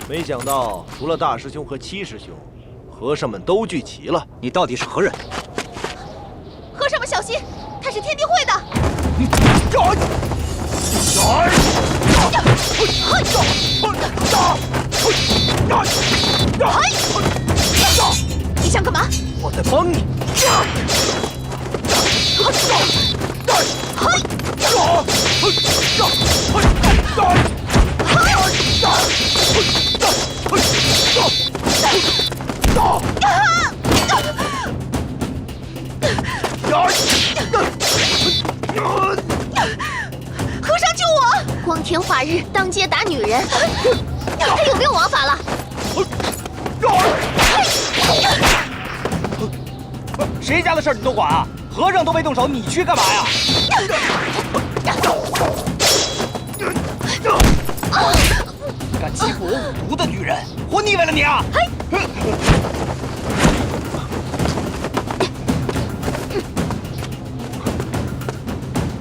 没想到除了大师兄和七师兄，和尚们都聚齐了。你到底是何人？和尚们小心，他是天地会的。你想干嘛？我在帮你。和尚救我！光天化日，当街打女人，他有没有王法了？谁家的事儿你都管啊？和尚都没动手，你去干嘛呀？敢欺负我五毒的女人，活腻歪了你啊！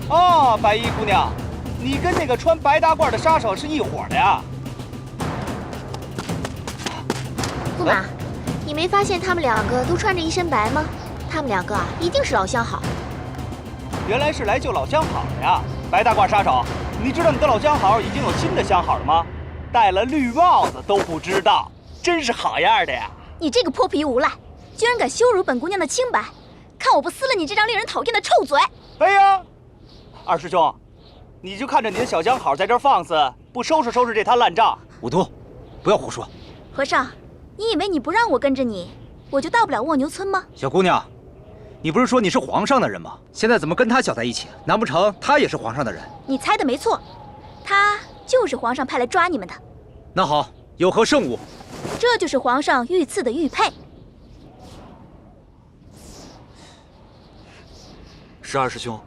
哦，白衣姑娘，你跟那个穿白大褂的杀手是一伙的呀？驸马，你没发现他们两个都穿着一身白吗？他们两个啊，一定是老相好。原来是来救老相好的呀！白大褂杀手，你知道你的老相好已经有新的相好了吗？戴了绿帽子都不知道，真是好样的呀！你这个泼皮无赖，居然敢羞辱本姑娘的清白！看我不撕了你这张令人讨厌的臭嘴！哎呀，二师兄，你就看着你的小相好在这儿放肆，不收拾收拾这摊烂账！武都，不要胡说。和尚，你以为你不让我跟着你，我就到不了卧牛村吗？小姑娘，你不是说你是皇上的人吗？现在怎么跟他搅在一起？难不成他也是皇上的人？你猜的没错，他就是皇上派来抓你们的。那好，有何圣物？这就是皇上御赐的玉佩。十二师兄，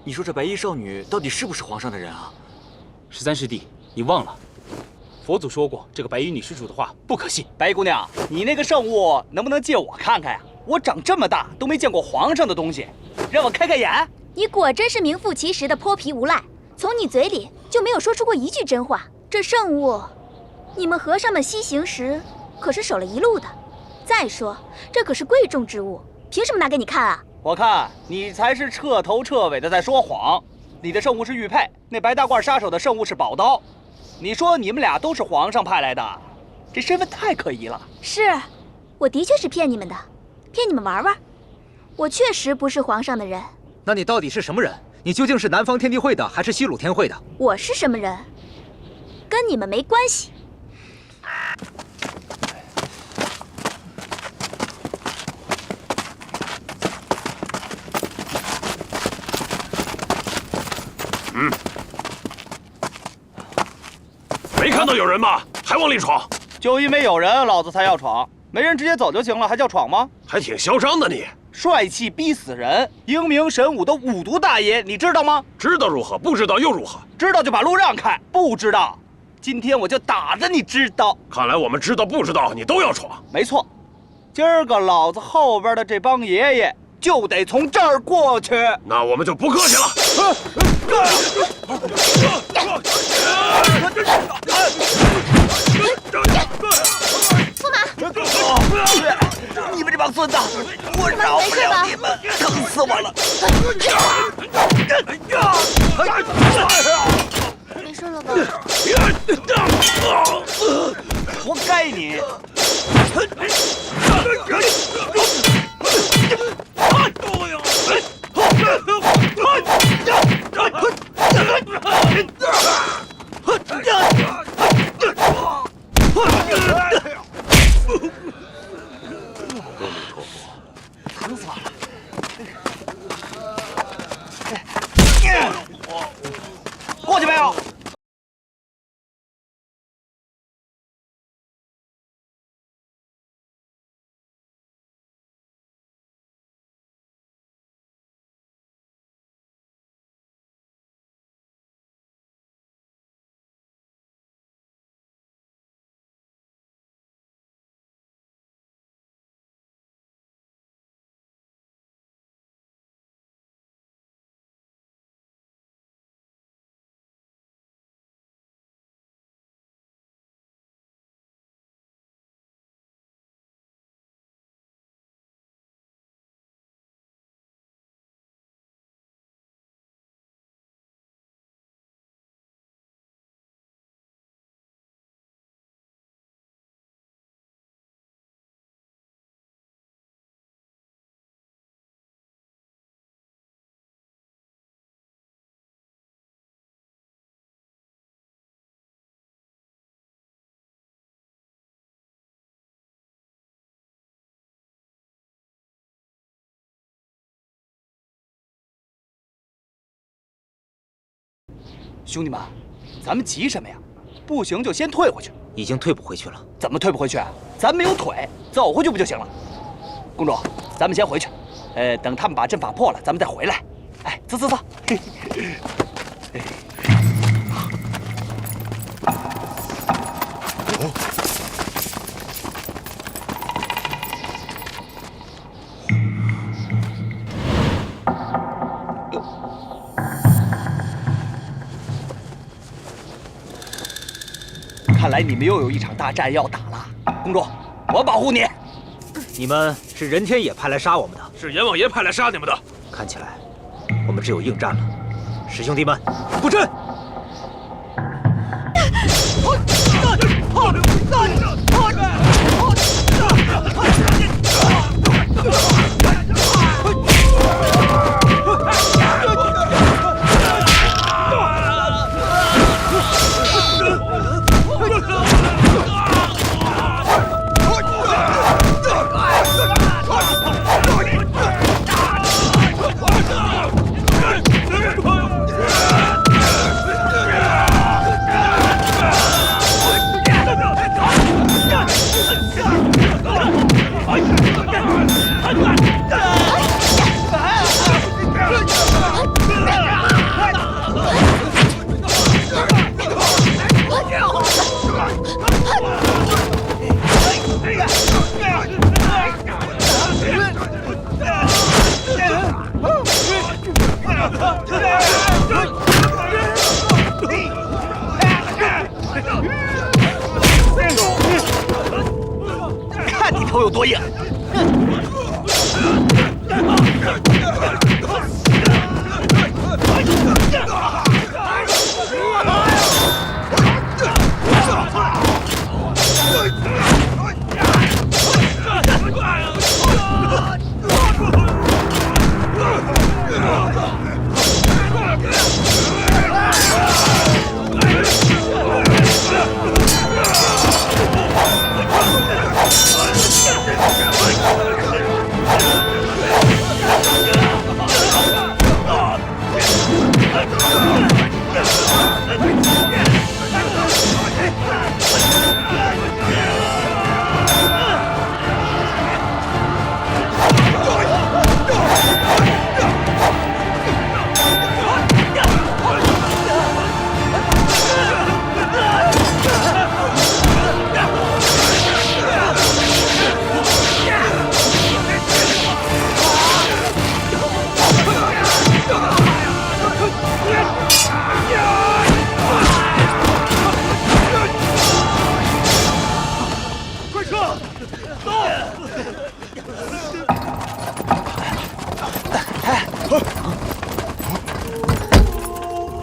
你说这白衣少女到底是不是皇上的人啊？13师弟，你忘了，佛祖说过，这个白衣女施主的话不可信。白姑娘，你那个圣物能不能借我看看呀？我长这么大都没见过皇上的东西，让我开开眼。你果真是名副其实的泼皮无赖，从你嘴里就没有说出过一句真话。这圣物，你们和尚们西行时可是守了一路的。再说，这可是贵重之物，凭什么拿给你看啊？我看你才是彻头彻尾的在说谎。你的圣物是玉佩，那白大褂杀手的圣物是宝刀。你说你们俩都是皇上派来的，这身份太可疑了。是，我的确是骗你们的，骗你们玩玩。我确实不是皇上的人。那你到底是什么人？你究竟是南方天地会的，还是西鲁天会的？我是什么人，跟你们没关系。没看到有人吗？还往里闯？就因为有人，老子才要闯。没人直接走就行了，还叫闯吗？还挺嚣张的你。帅气逼死人，英明神武的五毒大爷，你知道吗？知道如何？不知道又如何？知道就把路让开，不知道，今天我就打着你知道。看来我们知道不知道，你都要闯。没错，今儿个老子后边的这帮爷爷就得从这儿过去。那我们就不客气了。驸马，你们这帮孙子，我饶不了你们，疼死我了！没事了吧？活该你！疼死我了！过去没有？兄弟们，咱们急什么呀？不行就先退回去。已经退不回去了。怎么退不回去啊？咱没有腿，走回去不就行了？公主，咱们先回去。等他们把阵法破了，咱们再回来。哎，走走走。看来你们又有一场大战要打了。公主，我保护你。你们是人天野派来杀我们的？是阎王爷派来杀你们的。看起来，我们只有应战了。师兄弟们，布阵！看你头有多硬！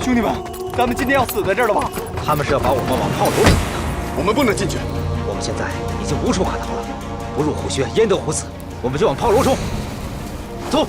兄弟们，咱们今天要死在这儿了吧？他们是要把我们往炮楼里推的。我们不能进去。我们现在已经无处可逃了，不入虎穴，焉得虎子？我们就往炮楼冲！走！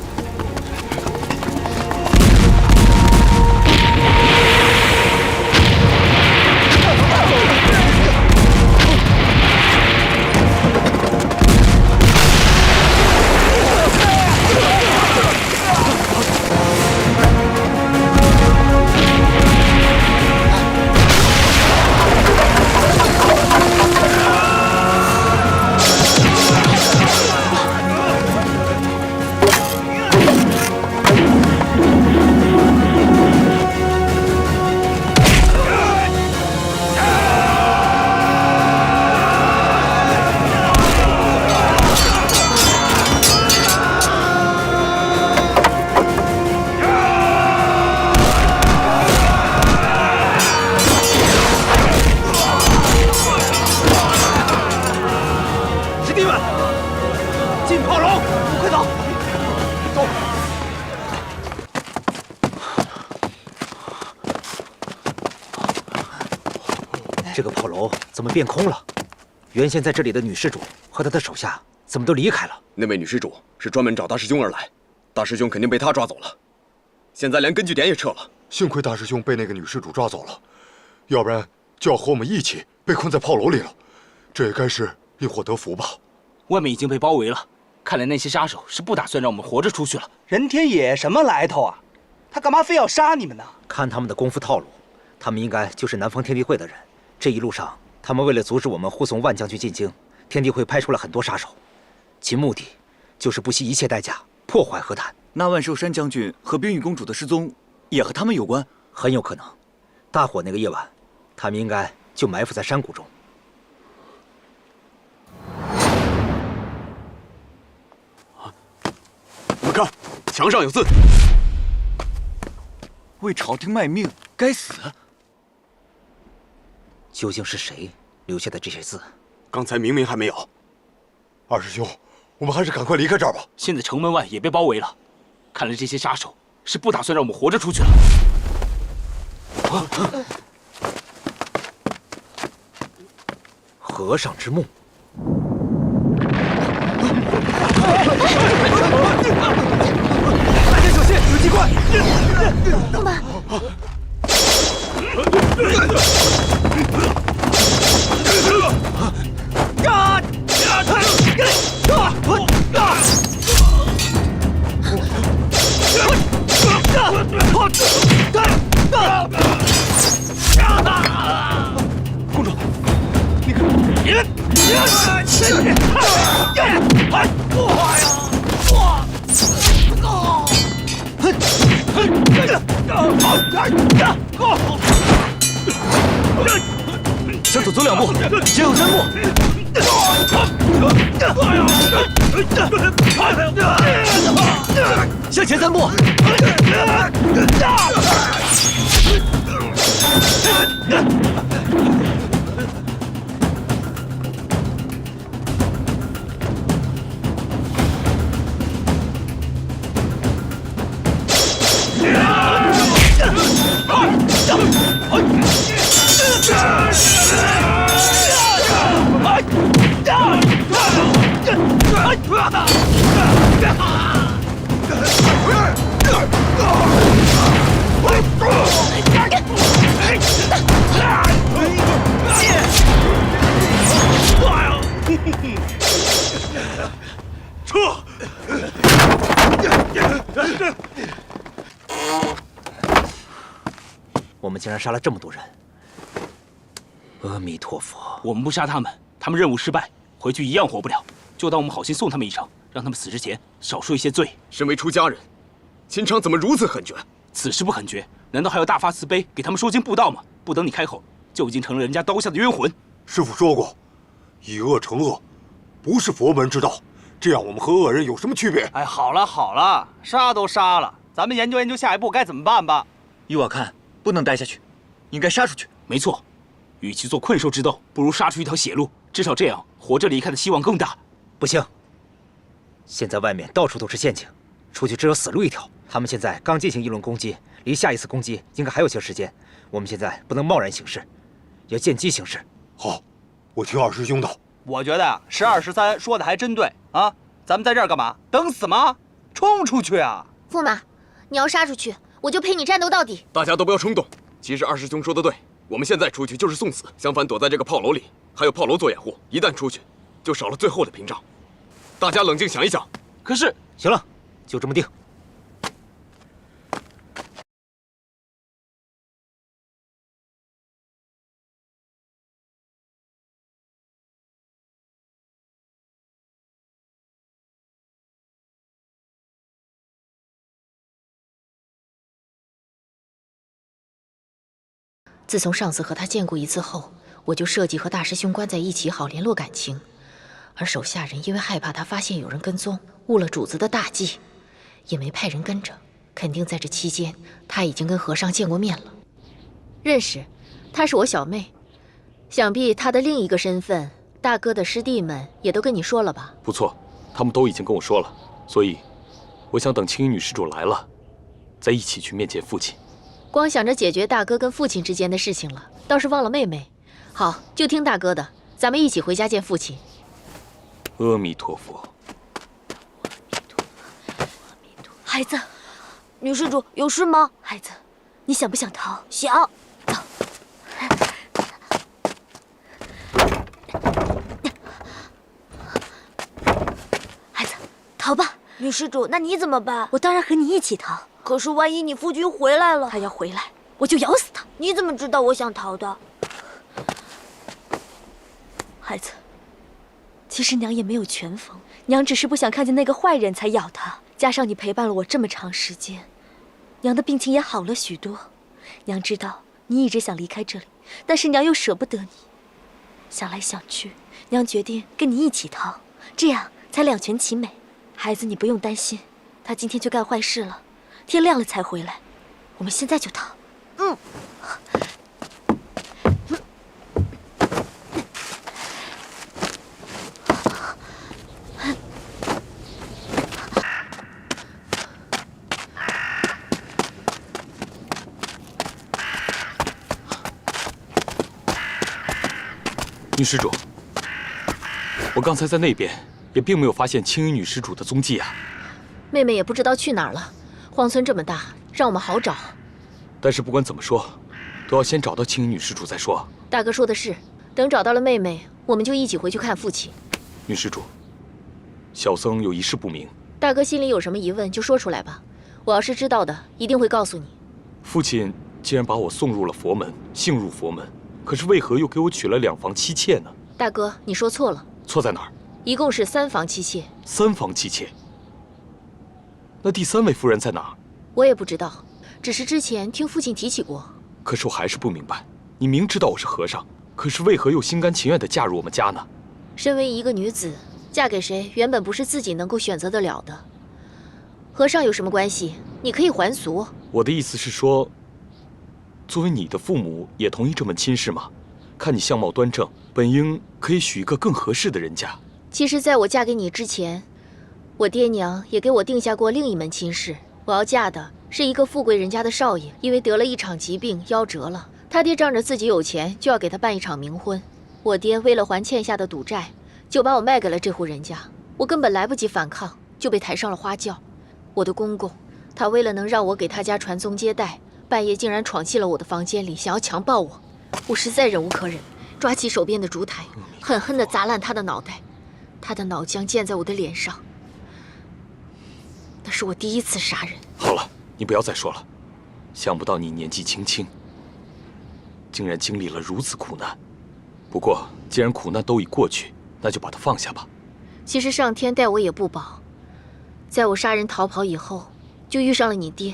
这个炮楼怎么变空了？原先在这里的女施主和她的手下怎么都离开了？那位女施主是专门找大师兄而来，大师兄肯定被她抓走了。现在连根据点也撤了。幸亏大师兄被那个女施主抓走了，要不然就要和我们一起被困在炮楼里了。这也该是因祸得福吧。外面已经被包围了，看来那些杀手是不打算让我们活着出去了。任天野什么来头啊？他干嘛非要杀你们呢？看他们的功夫套路，他们应该就是南方天地会的人。这一路上，他们为了阻止我们护送万将军进京，天地会派出了很多杀手，其目的就是不惜一切代价破坏和谈。那万寿山将军和冰玉公主的失踪，也和他们有关？很有可能。大火那个夜晚，他们应该就埋伏在山谷中。你们看，墙上有字：为朝廷卖命，该死！究竟是谁留下的这些字？刚才明明还没有。二师兄，我们还是赶快离开这儿吧。现在城门外也被包围了，看来这些杀手是不打算让我们活着出去了。和尚之墓。大家小心，有机关！驸马，公主，你看，向左走2步，前后3步。向前3步。我们竟然杀了这么多人！阿弥陀佛！我们不杀他们，他们任务失败，回去一样活不了。就当我们好心送他们一程，让他们死之前少受一些罪。身为出家人，秦昌怎么如此狠绝？此事不狠绝，难道还要大发慈悲给他们说经布道吗？不等你开口，就已经成了人家刀下的冤魂。师父说过，以恶惩恶，不是佛门之道。这样我们和恶人有什么区别？哎，好了好了，杀都杀了，咱们研究研究下一步该怎么办吧。依我看，不能待下去，应该杀出去。没错，与其做困兽之斗，不如杀出一条血路，至少这样活着离开的希望更大。不行，现在外面到处都是陷阱，出去只有死路一条。他们现在刚进行一轮攻击，离下一次攻击应该还有些时间。我们现在不能贸然行事，要见机行事。好，我听二师兄的。我觉得12、13说的还真对啊！咱们在这儿干嘛？等死吗？冲出去啊！驸马，你要杀出去，我就陪你战斗到底。大家都不要冲动。其实二师兄说的对，我们现在出去就是送死。相反，躲在这个炮楼里，还有炮楼做掩护，一旦出去，就少了最后的屏障。大家冷静想一想。可是，行了，就这么定。自从上次和他见过一次后，我就设计和大师兄关在一起，好联络感情。而手下人因为害怕他发现有人跟踪，误了主子的大计，也没派人跟着。肯定在这期间，他已经跟和尚见过面了，认识。她是我小妹，想必他的另一个身份，大哥的师弟们也都跟你说了吧？不错，他们都已经跟我说了，所以我想等青衣女施主来了，再一起去面见父亲。光想着解决大哥跟父亲之间的事情了，倒是忘了妹妹。好，就听大哥的，咱们一起回家见父亲。阿弥陀佛。孩子，女施主有事吗？孩子，你想不想逃？想。走。孩子，逃吧。女施主，那你怎么办？我当然和你一起逃。可是万一你夫君回来了，他要回来，我我就咬死他。你怎么知道我想逃的？孩子，其实娘也没有全疯，娘只是不想看见那个坏人才咬他。加上你陪伴了我这么长时间，娘的病情也好了许多。娘知道你一直想离开这里，但是娘又舍不得你。想来想去，娘决定跟你一起逃，这样才两全其美。孩子，你不用担心，他今天就干坏事了，天亮了才回来。我们现在就逃。嗯。女施主，我刚才在那边也并没有发现青衣女施主的踪迹啊。妹妹也不知道去哪儿了。荒村这么大，让我们好找。但是不管怎么说，都要先找到青衣女施主再说。大哥说的是，等找到了妹妹，我们就一起回去看父亲。女施主，小僧有一事不明。大哥心里有什么疑问就说出来吧，我要是知道的，一定会告诉你。父亲既然把我送入了佛门，信入佛门，可是为何又给我娶了2房妻妾呢？大哥，你说错了。错在哪儿？一共是3房妻妾。3房妻妾？那第3位夫人在哪儿？我也不知道，只是之前听父亲提起过。可是我还是不明白，你明知道我是和尚，可是为何又心甘情愿地嫁入我们家呢？身为一个女子，嫁给谁原本不是自己能够选择得了的。和尚有什么关系？你可以还俗。我的意思是说，作为你的父母也同意这门亲事吗？看你相貌端正，本应可以许一个更合适的人家。其实在我嫁给你之前，我爹娘也给我定下过另一门亲事。我要嫁的是一个富贵人家的少爷，因为得了一场疾病夭折了。他爹仗着自己有钱，就要给他办一场冥婚。我爹为了还欠下的赌债，就把我卖给了这户人家。我根本来不及反抗，就被抬上了花轿。我的公公，他为了能让我给他家传宗接代，半夜竟然闯进了我的房间里，想要强暴我。我实在忍无可忍，抓起手边的烛台，狠狠地砸烂他的脑袋。他的脑浆溅在我的脸上。那是我第一次杀人。好了，你不要再说了。想不到你年纪轻轻，竟然经历了如此苦难。不过，既然苦难都已过去，那就把它放下吧。其实上天待我也不薄，在我杀人逃跑以后，就遇上了你爹。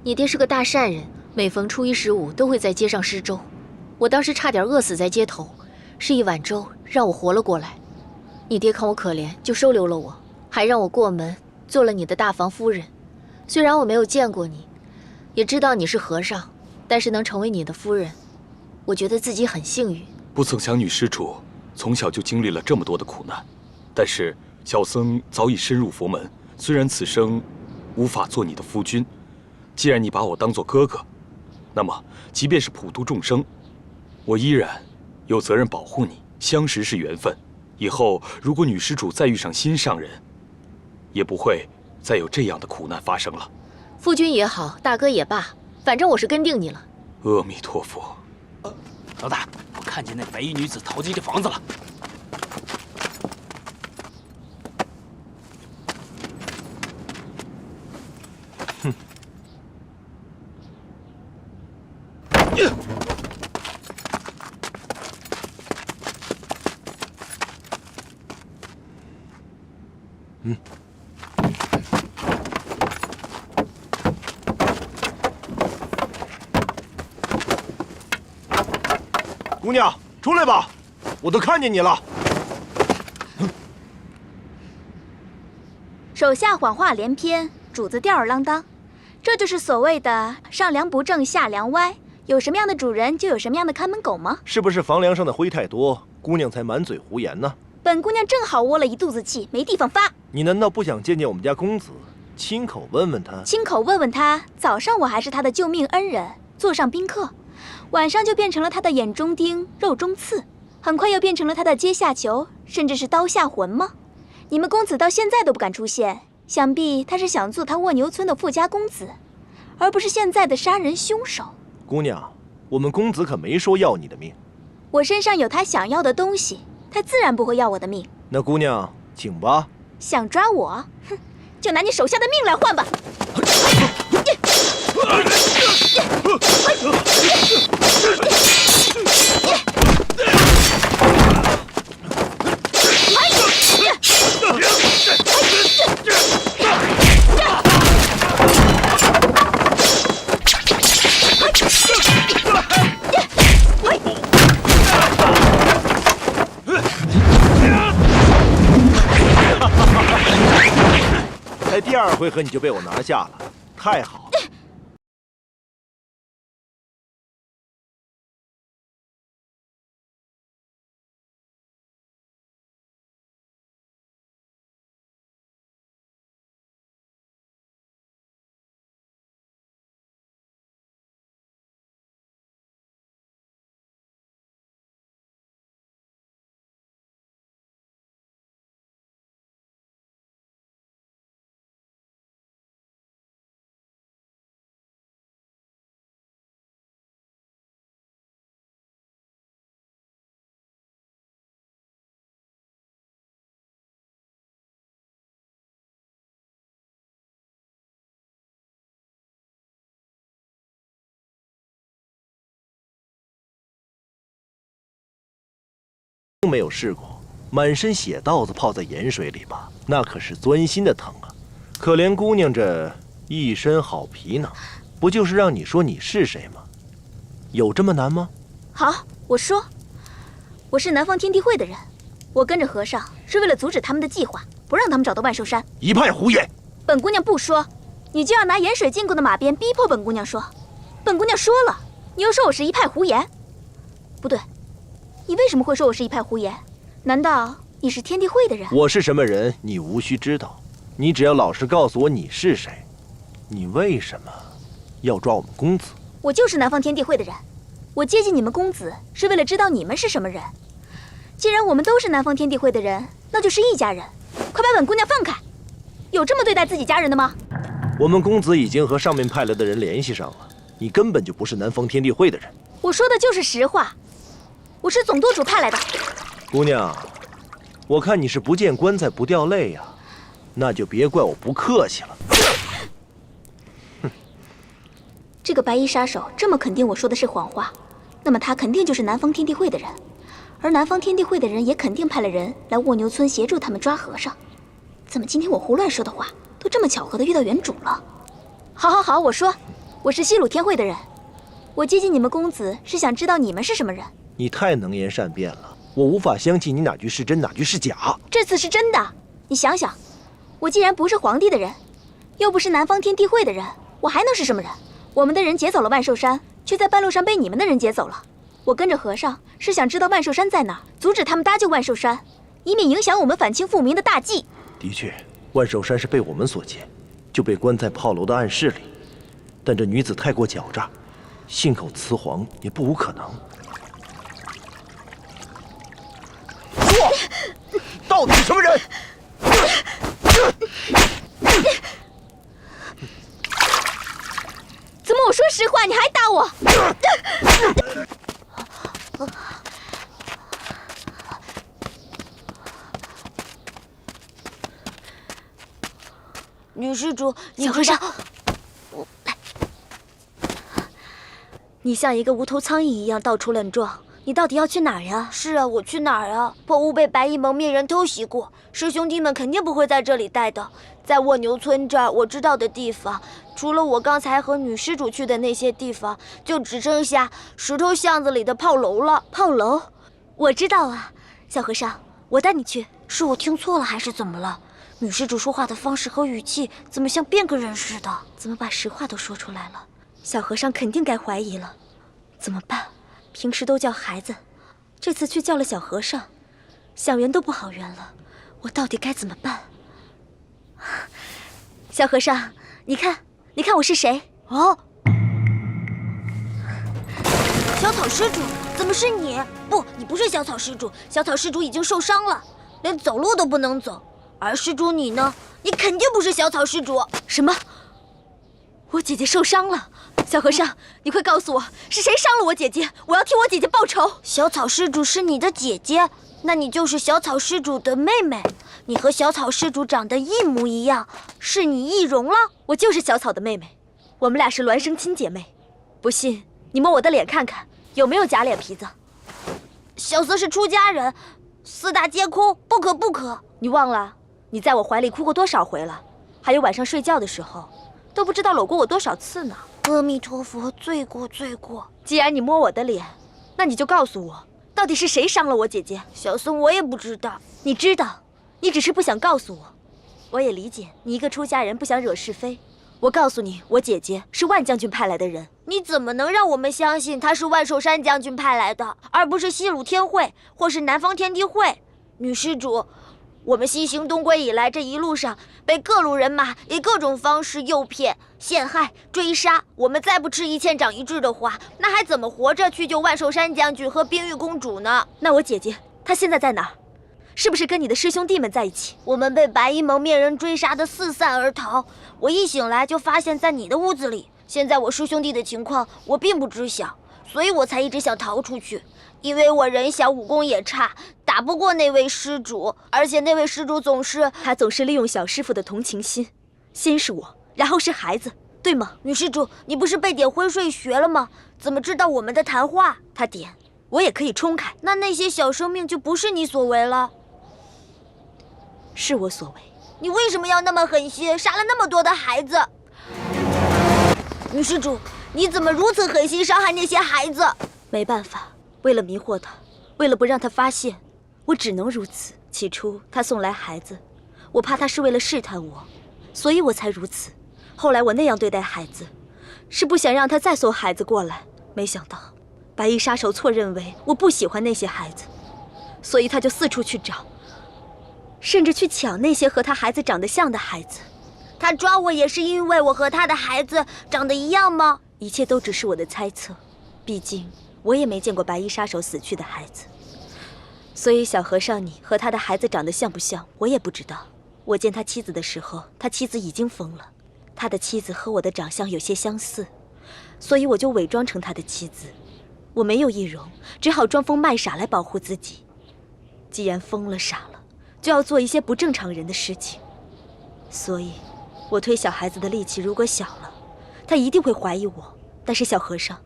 你爹是个大善人，每逢初一十五都会在街上施粥。我当时差点饿死在街头，是一碗粥让我活了过来。你爹看我可怜，就收留了我，还让我过门做了你的大房夫人。虽然我没有见过你，也知道你是和尚，但是能成为你的夫人，我觉得自己很幸运。不曾想女施主从小就经历了这么多的苦难，但是小僧早已深入佛门，虽然此生无法做你的夫君，既然你把我当作哥哥，那么即便是普度众生，我依然有责任保护你。相识是缘分，以后如果女施主再遇上心上人，也不会再有这样的苦难发生了。夫君也好，大哥也罢，反正我是跟定你了。阿弥陀佛。老大，我看见那白衣女子逃进这房子了。哼！姑娘，出来吧，我都看见你了。手下谎话连篇，主子吊儿郎当，这就是所谓的上梁不正下梁歪。有什么样的主人，就有什么样的看门狗吗？是不是房梁上的灰太多，姑娘才满嘴胡言呢？本姑娘正好窝了一肚子气，没地方发。你难道不想见见我们家公子，亲口问问他？亲口问问他，早上我还是他的救命恩人，座上宾客，晚上就变成了他的眼中钉、肉中刺，很快又变成了他的阶下囚，甚至是刀下魂吗？你们公子到现在都不敢出现，想必他是想做他蜗牛村的富家公子，而不是现在的杀人凶手。姑娘，我们公子可没说要你的命。我身上有他想要的东西，他自然不会要我的命。那姑娘，请吧。想抓我，哼，就拿你手下的命来换吧。第2回合你就被我拿下了，太好了。没有试过，满身血道子泡在盐水里吧，那可是钻心的疼啊！可怜姑娘这一身好皮囊，不就是让你说你是谁吗？有这么难吗？好，我说，我是南方天地会的人，我跟着和尚是为了阻止他们的计划，不让他们找到万寿山。一派胡言！本姑娘不说，你就要拿盐水进贡的马鞭逼迫本姑娘说。本姑娘说了，你又说我是一派胡言。不对。你为什么会说我是一派胡言？难道你是天地会的人？我是什么人，你无需知道。你只要老实告诉我你是谁。你为什么要抓我们公子？我就是南方天地会的人。我接近你们公子是为了知道你们是什么人。既然我们都是南方天地会的人，那就是一家人。快把本姑娘放开！有这么对待自己家人的吗？我们公子已经和上面派来的人联系上了，你根本就不是南方天地会的人。我说的就是实话。我是总舵主派来的。姑娘，我看你是不见棺材不掉泪呀，那就别怪我不客气了。哼，这个白衣杀手这么肯定我说的是谎话，那么他肯定就是南方天地会的人，而南方天地会的人也肯定派了人来蜗牛村协助他们抓和尚。怎么今天我胡乱说的话，都这么巧合的遇到原主了？好，我说，我是西鲁天会的人，我接近你们公子是想知道你们是什么人。你太能言善辩了，我无法相信你哪句是真哪句是假。这次是真的，你想想，我既然不是皇帝的人，又不是南方天地会的人，我还能是什么人？我们的人劫走了万寿山，却在半路上被你们的人劫走了。我跟着和尚是想知道万寿山在哪儿，阻止他们搭救万寿山，以免影响我们反清复明的大计。的确，万寿山是被我们所劫，就被关在炮楼的暗室里。但这女子太过狡诈，信口雌黄也不无可能。到底是什么人？怎么我说实话你还打我？女施主，小和尚，你像一个无头苍蝇一样到处乱撞。你到底要去哪儿呀？是啊，我去哪儿啊？破屋被白衣蒙面人偷袭过，师兄弟们肯定不会在这里待的。在蜗牛村这儿，我知道的地方，除了我刚才和女施主去的那些地方，就只剩下石头巷子里的炮楼了。炮楼，我知道啊，小和尚，我带你去。是我听错了还是怎么了？女施主说话的方式和语气怎么像变个人似的？怎么把实话都说出来了？小和尚肯定该怀疑了，怎么办？平时都叫孩子，这次却叫了小和尚，想圆都不好圆了。我到底该怎么办？小和尚，你看我是谁？哦，小草施主，怎么是你？不，你不是小草施主，小草施主已经受伤了，连走路都不能走。而施主你呢？你肯定不是小草施主。什么？我姐姐受伤了？小和尚，你快告诉我是谁伤了我姐姐，我要替我姐姐报仇。小草施主是你的姐姐，那你就是小草施主的妹妹。你和小草施主长得一模一样，是你易容了。我就是小草的妹妹，我们俩是孪生亲姐妹。不信你摸我的脸看看，有没有假脸皮子？小僧是出家人，四大皆空，不可不可。你忘了你在我怀里哭过多少回了？还有晚上睡觉的时候，都不知道搂过我多少次呢。阿弥陀佛，罪过罪过。既然你摸我的脸，那你就告诉我，到底是谁伤了我姐姐？小僧我也不知道。你知道，你只是不想告诉我。我也理解你一个出家人不想惹是非。我告诉你，我姐姐是万将军派来的人。你怎么能让我们相信她是万寿山将军派来的，而不是西鲁天会或是南方天地会？女施主，我们西行东归以来，这一路上被各路人马以各种方式诱骗、陷害、追杀。我们再不吃一堑长一智的话，那还怎么活着去救万寿山将军和冰玉公主呢？那我姐姐她现在在哪儿？是不是跟你的师兄弟们在一起？我们被白衣蒙面人追杀得四散而逃，我一醒来就发现在你的屋子里。现在我师兄弟的情况我并不知晓，所以我才一直想逃出去。因为我人小，武功也差，打不过那位施主，而且那位施主总是利用小师傅的同情心，先是我，然后是孩子，对吗？女施主，你不是被点昏睡穴了吗？怎么知道我们的谈话？他点，我也可以冲开。那些小生命就不是你所为了？是我所为。你为什么要那么狠心，杀了那么多的孩子？女施主，你怎么如此狠心伤害那些孩子？没办法，为了迷惑他，为了不让他发现，我只能如此。起初他送来孩子，我怕他是为了试探我，所以我才如此。后来我那样对待孩子，是不想让他再送孩子过来。没想到白衣杀手错认为我不喜欢那些孩子，所以他就四处去找，甚至去抢那些和他孩子长得像的孩子。他抓我也是因为我和他的孩子长得一样吗？一切都只是我的猜测，毕竟我也没见过白衣杀手死去的孩子，所以小和尚你和他的孩子长得像不像，我也不知道。我见他妻子的时候，他妻子已经疯了，他的妻子和我的长相有些相似，所以我就伪装成他的妻子。我没有易容，只好装疯卖傻来保护自己。既然疯了傻了，就要做一些不正常人的事情，所以我推小孩子的力气如果小了，他一定会怀疑我。但是小和尚，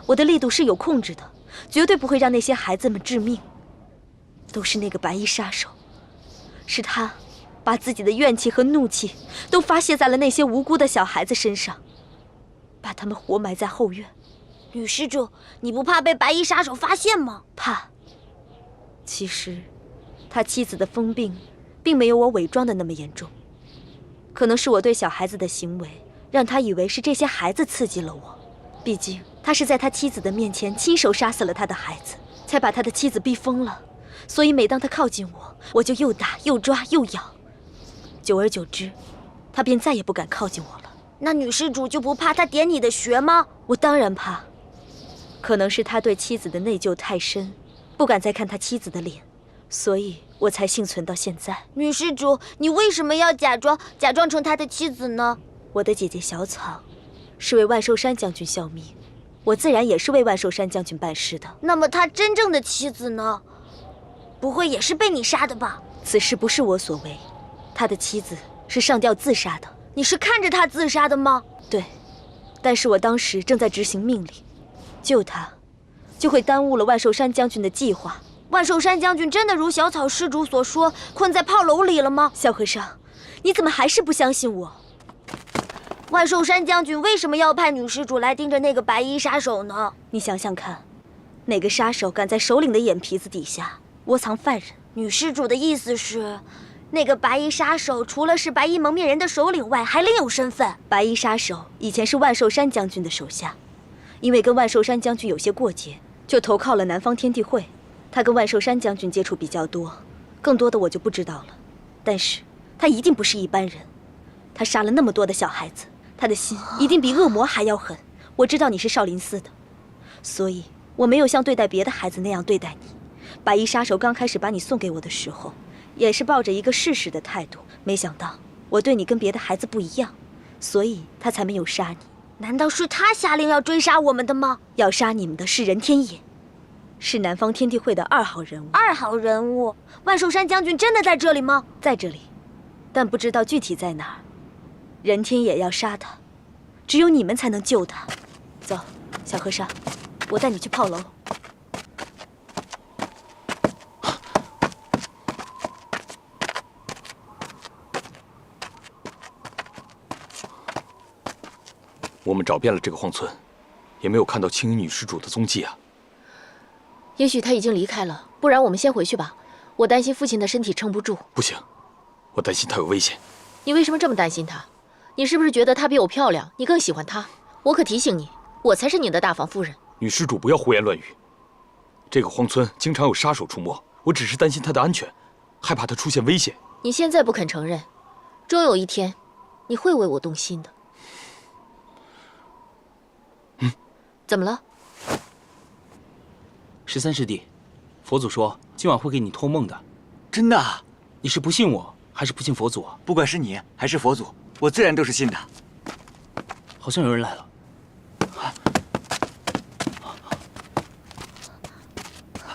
我的力度是有控制的，绝对不会让那些孩子们致命。都是那个白衣杀手，是他把自己的怨气和怒气都发泄在了那些无辜的小孩子身上，把他们活埋在后院。女施主，你不怕被白衣杀手发现吗？怕。其实他妻子的疯病并没有我伪装的那么严重，可能是我对小孩子的行为让他以为是这些孩子刺激了我。毕竟他是在他妻子的面前亲手杀死了他的孩子，才把他的妻子逼疯了。所以每当他靠近我，我就又打又抓又咬，久而久之，他便再也不敢靠近我了。那女施主就不怕他点你的穴吗？我当然怕，可能是他对妻子的内疚太深，不敢再看他妻子的脸，所以我才幸存到现在。女施主，你为什么要假装成他的妻子呢？我的姐姐小草是为万寿山将军效命，我自然也是为万寿山将军办事的。那么他真正的妻子呢？不会也是被你杀的吧？此事不是我所为，他的妻子是上吊自杀的。你是看着他自杀的吗？对，但是我当时正在执行命令，救他就会耽误了万寿山将军的计划。万寿山将军真的如小草施主所说，困在炮楼里了吗？小和尚，你怎么还是不相信我？万寿山将军为什么要派女施主来盯着那个白衣杀手呢？你想想看，哪个杀手敢在首领的眼皮子底下窝藏犯人？女施主的意思是，那个白衣杀手除了是白衣蒙面人的首领外，还另有身份。白衣杀手以前是万寿山将军的手下，因为跟万寿山将军有些过节，就投靠了南方天地会。他跟万寿山将军接触比较多，更多的我就不知道了。但是他一定不是一般人，他杀了那么多的小孩子，他的心一定比恶魔还要狠。我知道你是少林寺的，所以我没有像对待别的孩子那样对待你。白衣杀手刚开始把你送给我的时候，也是抱着一个试试的态度，没想到我对你跟别的孩子不一样，所以他才没有杀你。难道是他下令要追杀我们的吗？要杀你们的是任天野，是南方天地会的2号人物。2号人物？万寿山将军真的在这里吗？在这里，但不知道具体在哪儿。任天野要杀他，只有你们才能救他。走，小和尚，我带你去炮楼。我们找遍了这个荒村，也没有看到青衣女施主的踪迹啊。也许他已经离开了，不然我们先回去吧。我担心父亲的身体撑不住。不行，我担心他有危险。你为什么这么担心她？你是不是觉得她比我漂亮，你更喜欢她？我可提醒你，我才是你的大房夫人。女施主不要胡言乱语。这个荒村经常有杀手出没，我只是担心她的安全，害怕她出现危险。你现在不肯承认，终有一天，你会为我动心的。怎么了？13师弟，佛祖说今晚会给你托梦的。真的啊？你是不信我，还是不信佛祖啊？不管是你还是佛祖，我自然都是信的。好像有人来了。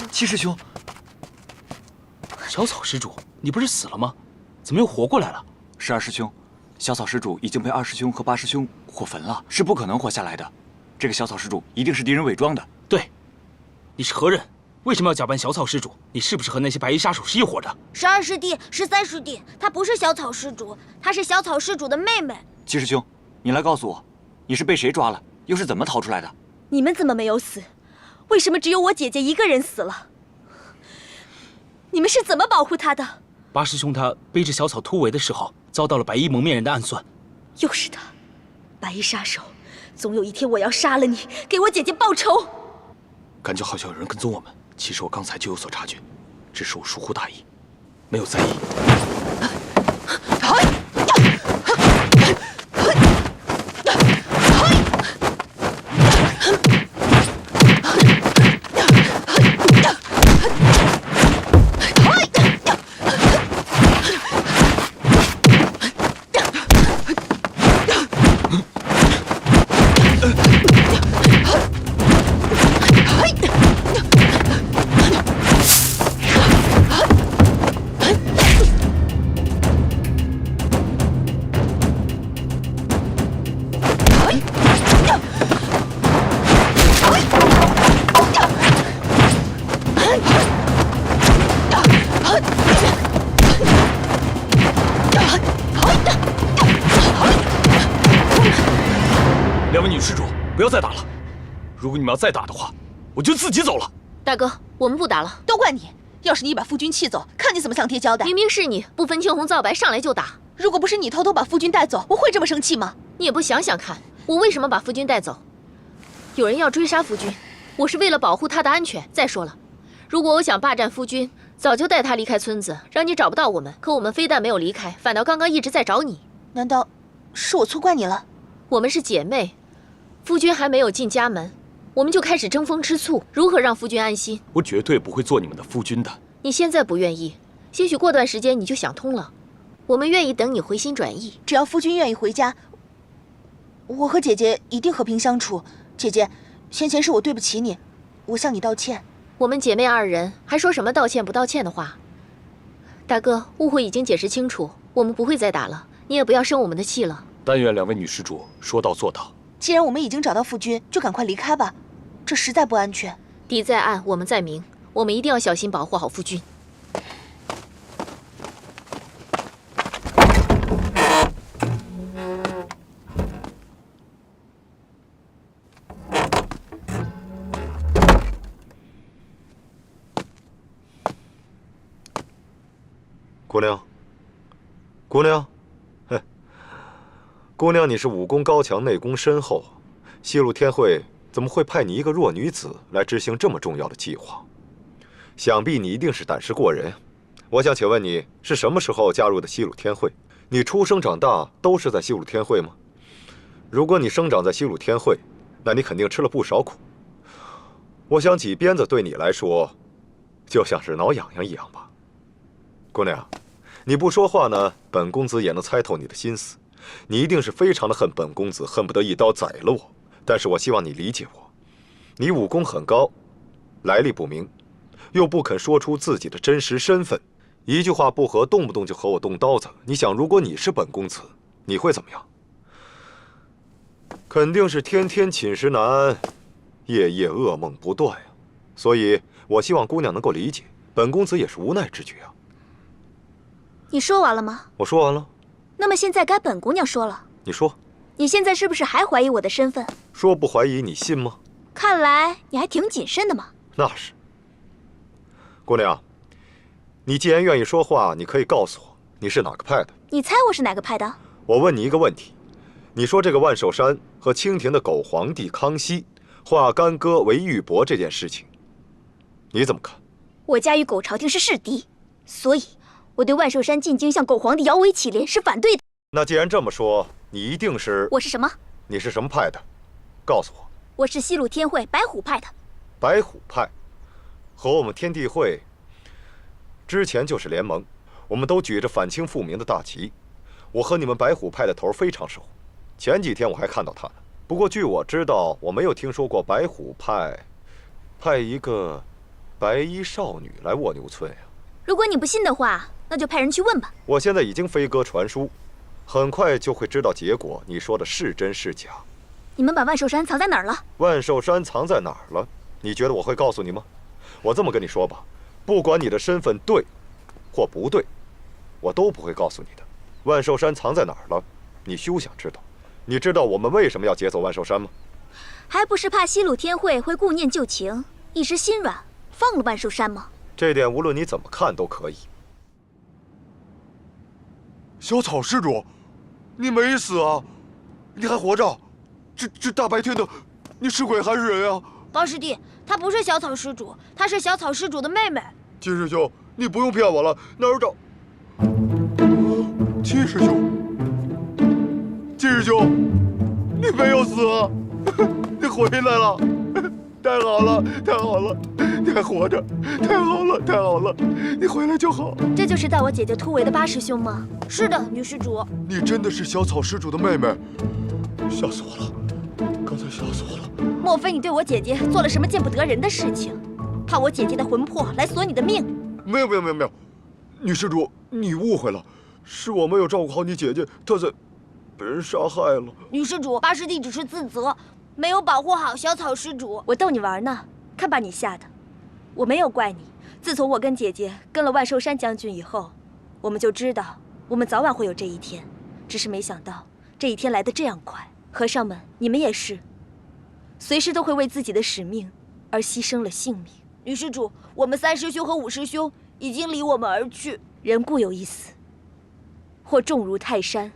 七师兄，小草施主，你不是死了吗？怎么又活过来了？是二师兄，小草施主已经被二师兄和八师兄火焚了，是不可能活下来的。这个小草施主一定是敌人伪装的。对，你是何人？为什么要假扮小草施主？你是不是和那些白衣杀手是一伙的？12师弟、13师弟，她不是小草施主，她是小草施主的妹妹。七师兄，你来告诉我，你是被谁抓了，又是怎么逃出来的？你们怎么没有死？为什么只有我姐姐一个人死了？你们是怎么保护她的？八师兄他背着小草突围的时候，遭到了白衣蒙面人的暗算。又是他，白衣杀手，总有一天我要杀了你，给我姐姐报仇。感觉好像有人跟踪我们，其实我刚才就有所察觉，只是我疏忽大意，没有在意。两位女施主，不要再打了。如果你们要再打的话，我就自己走了。大哥，我们不打了。都怪你！要是你把夫君气走，看你怎么向爹交代。明明是你不分青红皂白上来就打。如果不是你偷偷把夫君带走，我会这么生气吗？你也不想想看，我为什么把夫君带走？有人要追杀夫君，我是为了保护他的安全。再说了，如果我想霸占夫君，早就带他离开村子，让你找不到我们。可我们非但没有离开，反倒刚刚一直在找你。难道是我错怪你了？我们是姐妹，夫君还没有进家门，我们就开始争风吃醋，如何让夫君安心？我绝对不会做你们的夫君的。你现在不愿意，兴许过段时间你就想通了。我们愿意等你回心转意，只要夫君愿意回家，我和姐姐一定和平相处。姐姐，先前是我对不起你，我向你道歉。我们姐妹二人还说什么道歉不道歉的话？大哥，误会已经解释清楚，我们不会再打了，你也不要生我们的气了。但愿两位女施主说到做到。既然我们已经找到夫君，就赶快离开吧，这实在不安全。敌在暗，我们在明，我们一定要小心保护好夫君。姑娘，姑娘，哼，姑娘，你是武功高强，内功深厚，西路天会怎么会派你一个弱女子来执行这么重要的计划？想必你一定是胆识过人。我想请问你是什么时候加入的西鲁天会？你出生长大都是在西鲁天会吗？如果你生长在西鲁天会，那你肯定吃了不少苦。我想挤鞭子对你来说，就像是挠痒痒一样吧。姑娘，你不说话呢，本公子也能猜透你的心思。你一定是非常的恨本公子，恨不得一刀宰了我。但是我希望你理解我，你武功很高，来历不明，又不肯说出自己的真实身份，一句话不合，动不动就和我动刀子。你想，如果你是本公子，你会怎么样？肯定是天天寝食难安，夜夜噩梦不断呀。所以，我希望姑娘能够理解，本公子也是无奈之举啊。你说完了吗？我说完了。那么现在该本姑娘说了。你说，你现在是不是还怀疑我的身份？说不怀疑你信吗？看来你还挺谨慎的嘛。那是。姑娘，你既然愿意说话，你可以告诉我，你是哪个派的？你猜我是哪个派的？我问你一个问题，你说这个万寿山和清廷的狗皇帝康熙化干戈为玉帛这件事情，你怎么看？我家与狗朝廷是世敌，所以我对万寿山进京向狗皇帝摇尾乞怜是反对的。那既然这么说，你一定是……我是什么？你是什么派的？告诉我。我是西鲁天会白虎派的。白虎派和我们天地会之前就是联盟，我们都举着反清复明的大旗。我和你们白虎派的头非常熟，前几天我还看到他呢。不过据我知道，我没有听说过白虎派一个白衣少女来卧牛村呀。如果你不信的话，那就派人去问吧。我现在已经飞鸽传书，很快就会知道结果。你说的是真是假？你们把万寿山藏在哪儿了？万寿山藏在哪儿了？你觉得我会告诉你吗？我这么跟你说吧，不管你的身份对或不对，我都不会告诉你的。万寿山藏在哪儿了？你休想知道。你知道我们为什么要劫走万寿山吗？还不是怕西鲁天会会顾念旧情，一时心软放了万寿山吗？这点无论你怎么看都可以。小草施主，你没死啊？你还活着？这大白天的，你是鬼还是人啊？八师弟，她不是小草施主，她是小草施主的妹妹。金师兄，你不用骗我了，哪有找？七师兄，金师兄，你没有死啊，你回来了，太好了，太好了，你还活着，太好了，太好了，你回来就好。这就是带我姐姐突围的八师兄吗？是的，女施主。你真的是小草施主的妹妹，吓死我了，刚才吓死我了。莫非你对我姐姐做了什么见不得人的事情，怕我姐姐的魂魄来索你的命？没有，女施主，你误会了，是我没有照顾好你姐姐，她才被人杀害了。女施主，八师弟只是自责，没有保护好小草施主。我逗你玩呢，看把你吓的！我没有怪你。自从我跟姐姐跟了万寿山将军以后，我们就知道我们早晚会有这一天，只是没想到这一天来得这样快。和尚们，你们也是，随时都会为自己的使命而牺牲了性命。女施主，我们三师兄和五师兄已经离我们而去。人固有一死，或重如泰山，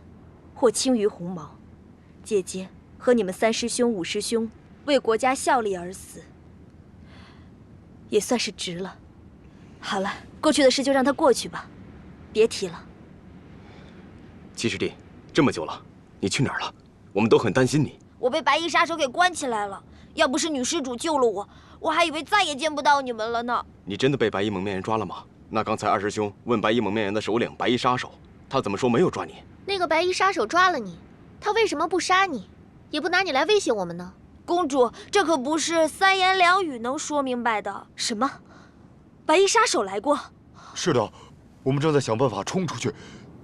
或轻于鸿毛。姐姐和你们三师兄、五师兄为国家效力而死，也算是值了。好了，过去的事就让它过去吧，别提了。七师弟，这么久了，你去哪儿了？我们都很担心你。我被白衣杀手给关起来了，要不是女施主救了我，我还以为再也见不到你们了呢。你真的被白衣蒙面人抓了吗？那刚才二师兄问白衣蒙面人的首领白衣杀手，他怎么说没有抓你？那个白衣杀手抓了你，他为什么不杀你，也不拿你来威胁我们呢？公主，这可不是三言两语能说明白的。什么？白衣杀手来过？是的，我们正在想办法冲出去，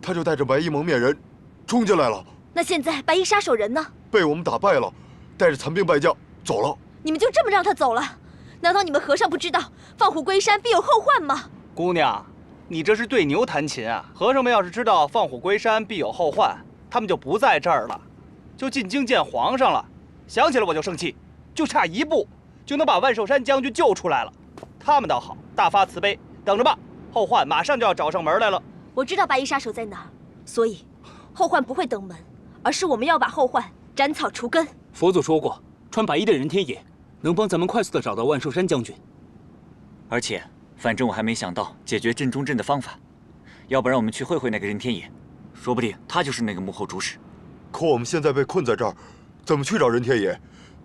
他就带着白衣蒙面人冲进来了。那现在白衣杀手人呢？被我们打败了，带着残兵败将走了。你们就这么让他走了？难道你们和尚不知道放虎归山必有后患吗？姑娘，你这是对牛弹琴啊！和尚们要是知道放虎归山必有后患，他们就不在这儿了，就进京见皇上了。想起来我就生气，就差一步就能把万寿山将军救出来了。他们倒好，大发慈悲，等着吧，后患马上就要找上门来了。我知道白衣杀手在哪儿，所以后患不会登门，而是我们要把后患斩草除根。佛祖说过，穿白衣的人天野能帮咱们快速的找到万寿山将军。而且，反正我还没想到解决镇中镇的方法，要不然我们去会会那个任天野，说不定他就是那个幕后主使。可我们现在被困在这儿，怎么去找任天野？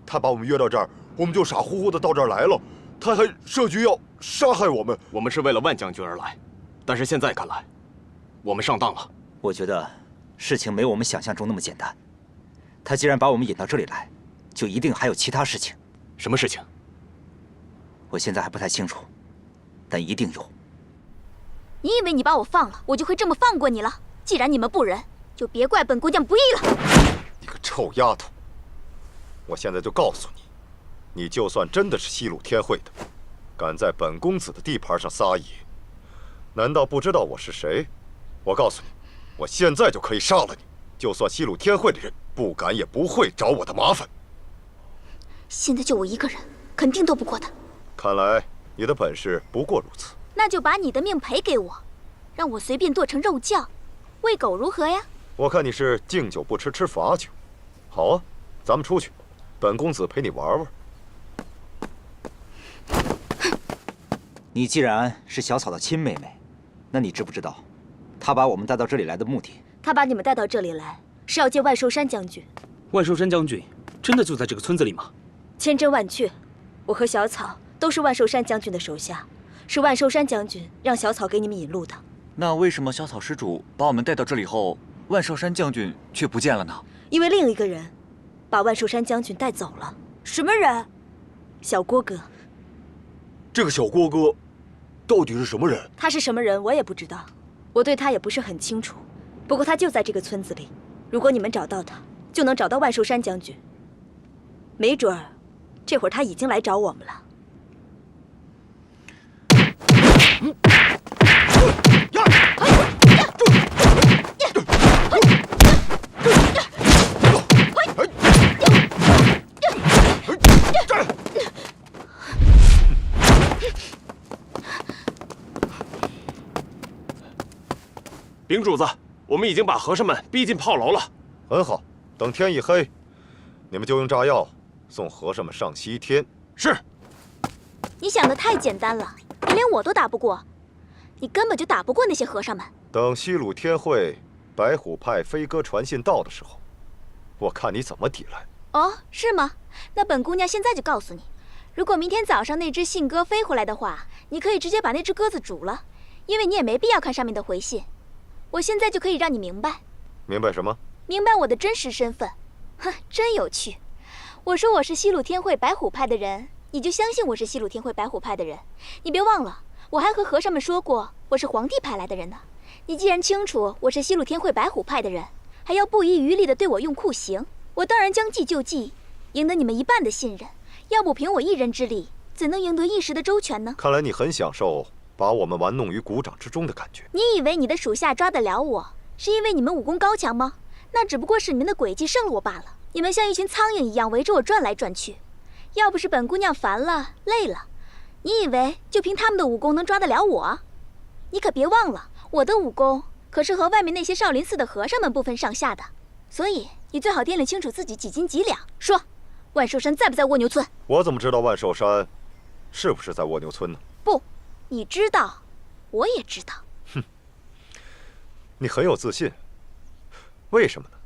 他把我们约到这儿，我们就傻乎乎的到这儿来了，他还设局要杀害我们。我们是为了万将军而来，但是现在看来，我们上当了。我觉得事情没有我们想象中那么简单。他既然把我们引到这里来，就一定还有其他事情。什么事情？我现在还不太清楚，但一定有。你以为你把我放了，我就会这么放过你了？既然你们不仁，就别怪本姑娘不义了。你个臭丫头！我现在就告诉你，你就算真的是西鲁天会的，敢在本公子的地盘上撒野，难道不知道我是谁？我告诉你，我现在就可以杀了你。就算西鲁天会的人不敢也不会找我的麻烦。现在就我一个人，肯定斗不过他。看来你的本事不过如此。那就把你的命赔给我，让我随便剁成肉酱，喂狗如何呀？我看你是敬酒不吃吃罚酒。好啊，咱们出去，本公子陪你玩玩。你既然是小草的亲妹妹，那你知不知道，她把我们带到这里来的目的？他把你们带到这里来，是要见万寿山将军。万寿山将军真的就在这个村子里吗？千真万确，我和小草都是万寿山将军的手下，是万寿山将军让小草给你们引路的。那为什么小草施主把我们带到这里后，万寿山将军却不见了呢？因为另一个人把万寿山将军带走了。什么人？小郭哥。这个小郭哥到底是什么人？他是什么人，我也不知道，我对他也不是很清楚。不过他就在这个村子里，如果你们找到他，就能找到万寿山将军。没准儿，这会儿他已经来找我们了。禀主子，我们已经把和尚们逼进炮楼了。很好，等天一黑，你们就用炸药送和尚们上西天。是。你想的太简单了，你连我都打不过，你根本就打不过那些和尚们。等西鲁天会白虎派飞鸽传信到的时候，我看你怎么抵赖。哦，是吗？那本姑娘现在就告诉你，如果明天早上那只信鸽飞回来的话，你可以直接把那只鸽子煮了，因为你也没必要看上面的回信。我现在就可以让你明白。明白什么？明白我的真实身份。哼，真有趣。我说我是西鲁天会白虎派的人，你就相信我是西鲁天会白虎派的人。你别忘了，我还和和尚们说过我是皇帝派来的人呢。你既然清楚我是西鲁天会白虎派的人，还要不遗余力地对我用酷刑，我当然将计就计，赢得你们一半的信任。要不凭我一人之力，怎能赢得一时的周全呢？看来你很享受把我们玩弄于股掌之中的感觉。你以为你的属下抓得了我，是因为你们武功高强吗？那只不过是你们的诡计胜了我罢了。你们像一群苍蝇一样围着我转来转去，要不是本姑娘烦了累了，你以为就凭他们的武功能抓得了我？你可别忘了，我的武功可是和外面那些少林寺的和尚们不分上下的。所以你最好掂量清楚自己几斤几两。说，万寿山在不在蜗牛村？我怎么知道万寿山是不是在蜗牛村呢？不，你知道，我也知道。哼，你很有自信。为什么呢？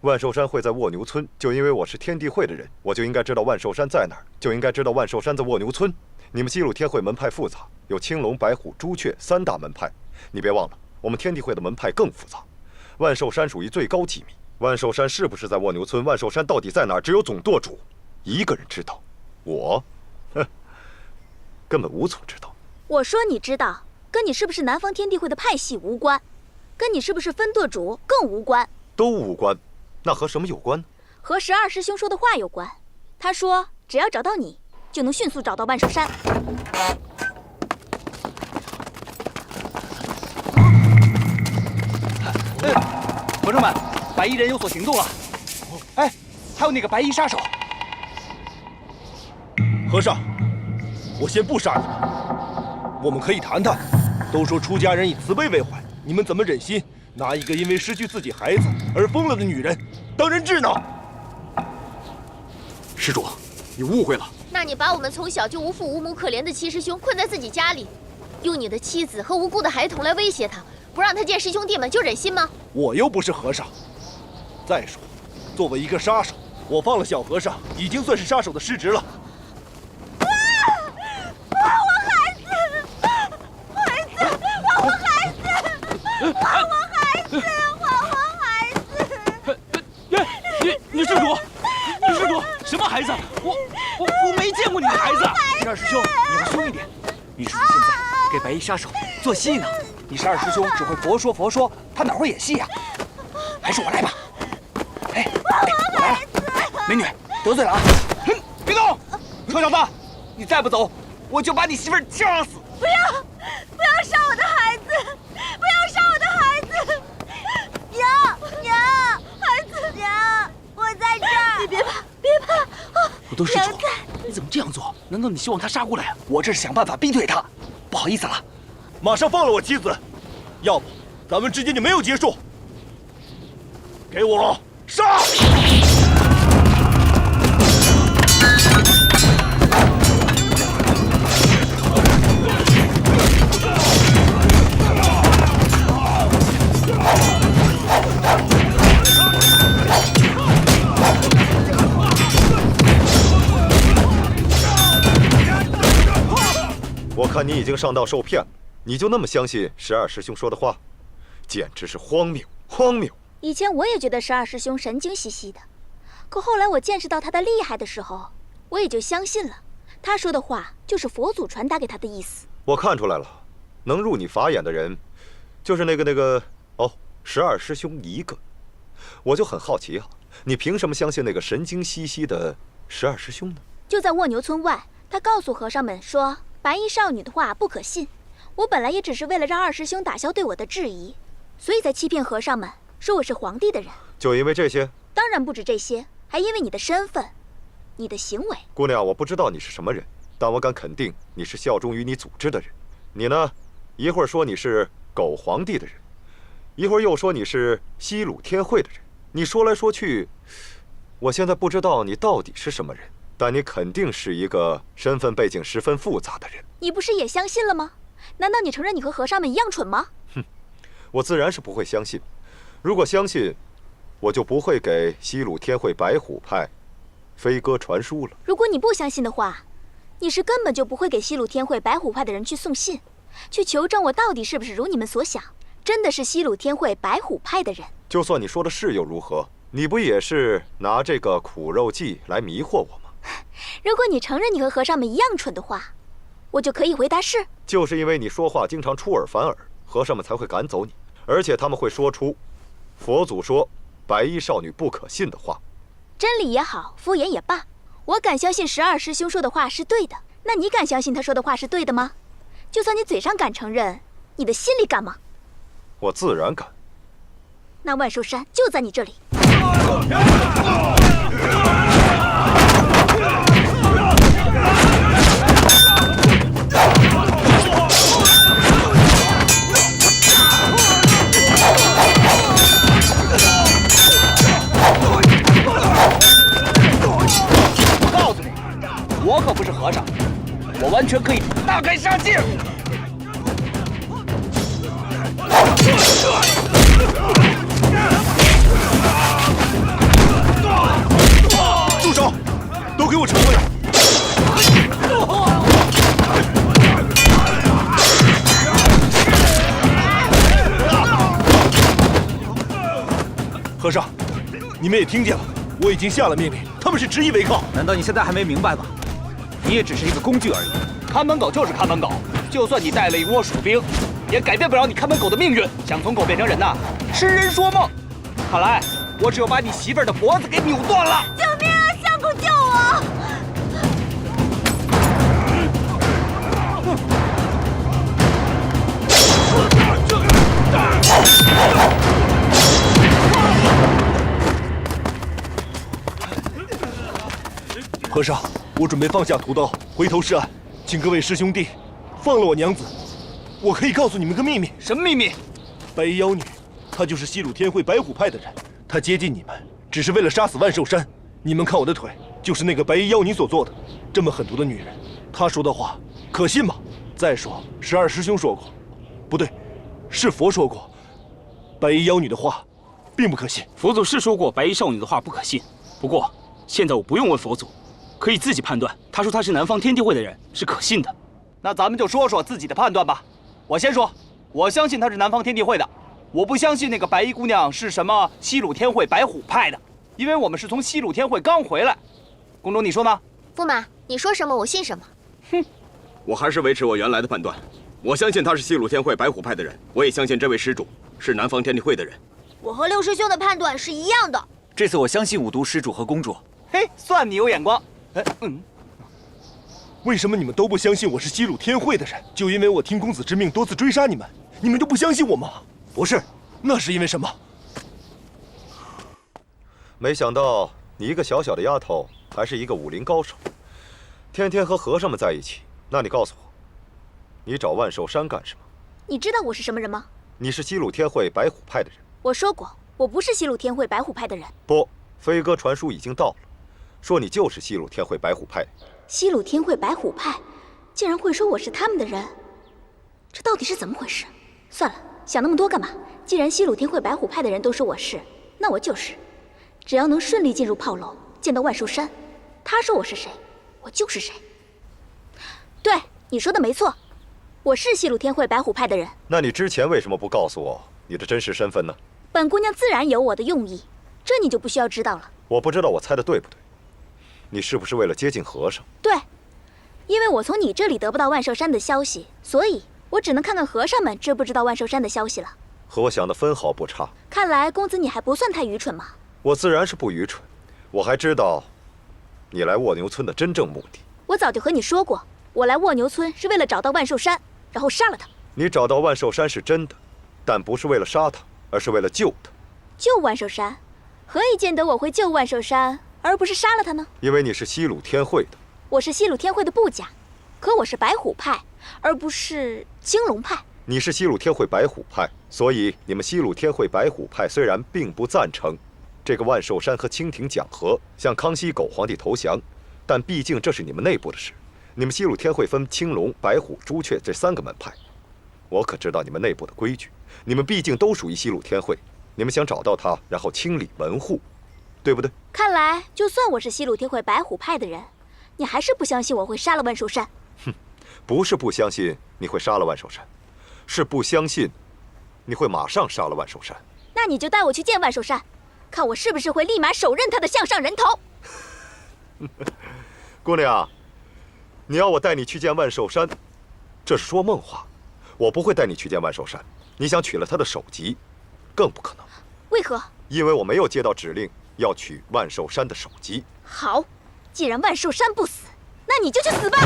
万寿山会在蜗牛村，就因为我是天地会的人，我就应该知道万寿山在哪儿，就应该知道万寿山在蜗牛村。你们西鲁天会门派复杂，有青龙、白虎、朱雀3大门派，你别忘了，我们天地会的门派更复杂。万寿山属于最高机密，万寿山是不是在蜗牛村？万寿山到底在哪儿？只有总舵主一个人知道，我，根本无从知道。我说你知道，跟你是不是南方天地会的派系无关，跟你是不是分舵主更无关。都无关，那和什么有关呢？和12师兄说的话有关。他说，只要找到你，就能迅速找到万寿山。和尚们，白衣人有所行动了。哎，还有那个白衣杀手。和尚，我先不杀你们，我们可以谈谈。都说出家人以慈悲为怀，你们怎么忍心拿一个因为失去自己孩子而疯了的女人当人质呢？施主，你误会了。那你把我们从小就无父无母可怜的七师兄困在自己家里，用你的妻子和无辜的孩童来威胁他，不让他见师兄弟们，就忍心吗？我又不是和尚。再说，作为一个杀手，我放了小和尚，已经算是杀手的失职了。女施主，女施主，什么孩子？我没见过你的孩子。12师兄，你要凶一点。女施主现在给白衣杀手做戏呢。你12师兄只会佛说，他哪会演戏呀？还是我来吧。哎，我来了。美女，得罪了啊！哼，别动！臭小子，你再不走，我就把你媳妇儿掐死！不要杀我的孩子！不要杀我的孩子！娘，孩子娘，我在这儿。你别怕，别怕。我都施主，你怎么这样做？难道你希望他杀过来啊？我这是想办法逼退他。不好意思了，马上放了我妻子，要不咱们之间就没有结束。给我杀！我看你已经上当受骗了，你就那么相信12师兄说的话，简直是荒谬，荒谬！以前我也觉得12师兄神经兮兮的，可后来我见识到他的厉害的时候，我也就相信了。他说的话就是佛祖传达给他的意思。我看出来了，能入你法眼的人，就是那个12师兄一个。我就很好奇啊，你凭什么相信那个神经兮兮的12师兄呢？就在卧牛村外，他告诉和尚们说白衣少女的话不可信。我本来也只是为了让二师兄打消对我的质疑，所以才欺骗和尚们说我是皇帝的人。就因为这些？当然不止这些，还因为你的身份，你的行为。姑娘，我不知道你是什么人，但我敢肯定你是效忠于你组织的人。你呢，一会儿说你是狗皇帝的人，一会儿又说你是西鲁天会的人。你说来说去，我现在不知道你到底是什么人，但你肯定是一个身份背景十分复杂的人。你不是也相信了吗？难道你承认你和和尚们一样蠢吗？哼，我自然是不会相信。如果相信，我就不会给西鲁天会白虎派飞鸽传书了。如果你不相信的话，你是根本就不会给西鲁天会白虎派的人去送信，去求证我到底是不是如你们所想，真的是西鲁天会白虎派的人。就算你说的是又如何？你不也是拿这个苦肉计来迷惑我吗？如果你承认你和和尚们一样蠢的话，我就可以回答是。就是因为你说话经常出尔反尔，和尚们才会赶走你，而且他们会说出佛祖说白衣少女不可信的话。真理也好，敷衍也罢，我敢相信12师兄说的话是对的。那你敢相信他说的话是对的吗？就算你嘴上敢承认，你的心里敢吗？我自然敢。那万寿山就在你这里。我告诉你，我可不是和尚，我完全可以大开杀戒。住手！都给我撤回来！和尚，你们也听见了，我已经下了命令，他们是执意违抗。难道你现在还没明白吗？你也只是一个工具而已。看门狗就是看门狗，就算你带了一窝鼠兵，也改变不了你看门狗的命运。想从狗变成人呐，痴人说梦。看来我只有把你媳妇儿的脖子给扭断了。救命啊！相公救我！和尚，我准备放下屠刀，回头是岸，请各位师兄弟放了我娘子。我可以告诉你们个秘密。什么秘密？白衣妖女，她就是西鲁天会白虎派的人，她接近你们只是为了杀死万寿山。你们看我的腿，就是那个白衣妖女所做的。这么狠毒的女人，她说的话可信吗？再说12师兄说过，不对，是佛说过，白衣妖女的话并不可信。佛祖是说过白衣少女的话不可信，不过现在我不用问佛祖，可以自己判断。他说他是南方天地会的人，是可信的。那咱们就说说自己的判断吧。我先说，我相信她是南方天地会的，我不相信那个白衣姑娘是什么西鲁天会白虎派的，因为我们是从西鲁天会刚回来。公主，你说呢？驸马，你说什么我信什么。哼，我还是维持我原来的判断，我相信他是西鲁天会白虎派的人，我也相信这位施主是南方天地会的人。我和六师兄的判断是一样的。这次我相信五毒施主和公主。嘿，算你有眼光。为什么你们都不相信我是西鲁天会的人？就因为我听公子之命多次追杀你们，你们就不相信我吗？不是，那是因为什么？没想到你一个小小的丫头，还是一个武林高手，天天和和尚们在一起。那你告诉我，你找万寿山干什么？你知道我是什么人吗？你是西鲁天会白虎派的人。我说过，我不是西鲁天会白虎派的人。不，飞鸽传书已经到了，说你就是西鲁天会白虎派的。西鲁天会白虎派，竟然会说我是他们的人，这到底是怎么回事？算了，想那么多干嘛？既然西鲁天会白虎派的人都说我是，那我就是。只要能顺利进入炮楼，见到万寿山，他说我是谁，我就是谁。对，你说的没错，我是西鲁天会白虎派的人。那你之前为什么不告诉我你的真实身份呢？本姑娘自然有我的用意，这你就不需要知道了。我不知道我猜的对不对，你是不是为了接近和尚？对，因为我从你这里得不到万寿山的消息，所以我只能看看和尚们知不知道万寿山的消息了。和我想的分毫不差。看来公子你还不算太愚蠢嘛。我自然是不愚蠢，我还知道你来卧牛村的真正目的。我早就和你说过，我来卧牛村是为了找到万寿山，然后杀了他。你找到万寿山是真的，但不是为了杀他，而是为了救他。救万寿山？何以见得我会救万寿山，而不是杀了他呢？因为你是西鲁天会的。我是西鲁天会的部甲，可我是白虎派，而不是青龙派。你是西鲁天会白虎派，所以你们西鲁天会白虎派虽然并不赞成这个万寿山和清廷讲和，向康熙狗皇帝投降，但毕竟这是你们内部的事。你们西鲁天会分青龙、白虎、朱雀这3个门派，我可知道你们内部的规矩。你们毕竟都属于西鲁天会，你们想找到他，然后清理门户，对不对？看来，就算我是西鲁天会白虎派的人，你还是不相信我会杀了万寿山。哼，不是不相信你会杀了万寿山，是不相信你会马上杀了万寿山。那你就带我去见万寿山，看我是不是会立马手刃他的项上人头。姑娘，你要我带你去见万寿山，这是说梦话。我不会带你去见万寿山，你想取了他的首级，更不可能。为何？因为我没有接到指令要取万寿山的首级。好，既然万寿山不死，那你就去死吧！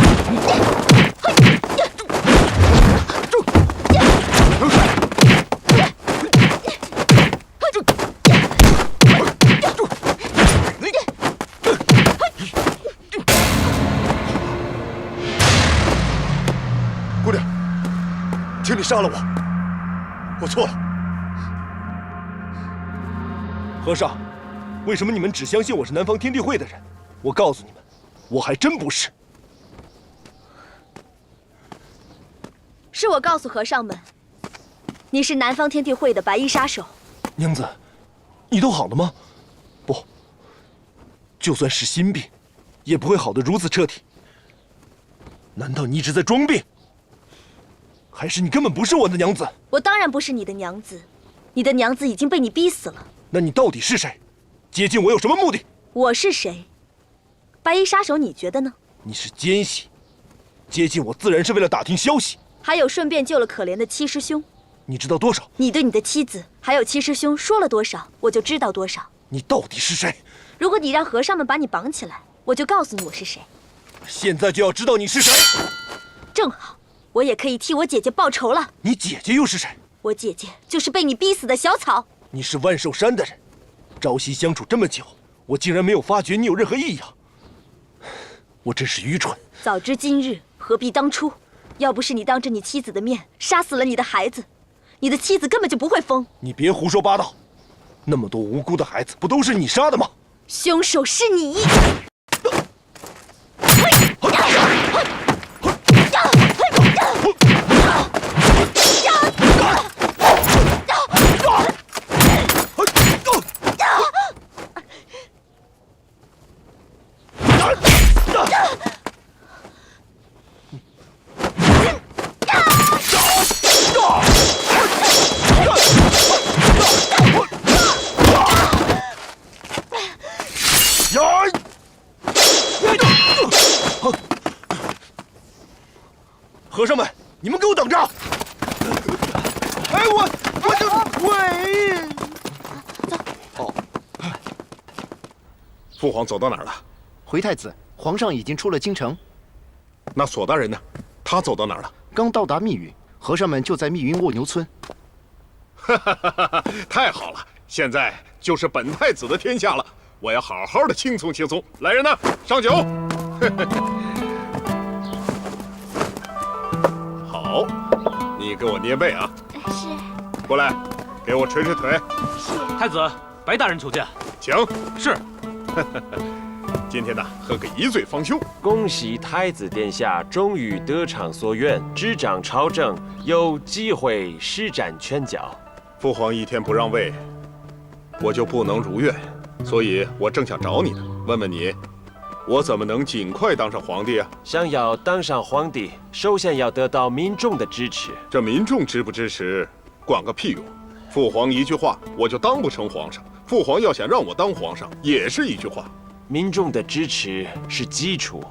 姑娘，请你杀了我，我错了。和尚，为什么你们只相信我是南方天地会的人？我告诉你们，我还真不是。是我告诉和尚们，你是南方天地会的白衣杀手。娘子，你都好了吗？不，就算是心病，也不会好得如此彻底。难道你一直在装病？还是你根本不是我的娘子？我当然不是你的娘子，你的娘子已经被你逼死了。那你到底是谁？接近我有什么目的？我是谁？白衣杀手，你觉得呢？你是奸细，接近我自然是为了打听消息，还有顺便救了可怜的七师兄。你知道多少？你对你的妻子还有七师兄说了多少，我就知道多少。你到底是谁？如果你让和尚们把你绑起来，我就告诉你我是谁。现在就要知道你是谁。正好，我也可以替我姐姐报仇了。你姐姐又是谁？我姐姐就是被你逼死的小草。你是万寿山的人，朝夕相处这么久，我竟然没有发觉你有任何异样，我真是愚蠢。早知今日，何必当初？要不是你当着你妻子的面杀死了你的孩子，你的妻子根本就不会疯。你别胡说八道，那么多无辜的孩子，不都是你杀的吗？凶手是你。和尚们，你们给我等着！哎，我就喂。哦，父皇走到哪儿了？回太子，皇上已经出了京城。那索大人呢？他走到哪儿了？刚到达密云，和尚们就在密云卧牛村。太好了，现在就是本太子的天下了。我要好好的轻松轻松。来人呐，上酒！好，你给我捏背啊。是。过来，给我捶捶腿。太子，白大人求见。请。是。今天呢，喝个一醉方休。恭喜太子殿下终于得偿所愿，执掌朝政，有机会施展拳脚。父皇一天不让位，我就不能如愿，所以我正想找你呢，问问你，我怎么能尽快当上皇帝啊？想要当上皇帝，首先要得到民众的支持。这民众支不支持，管个屁用！父皇一句话，我就当不成皇上；父皇要想让我当皇上，也是一句话。民众的支持是基础，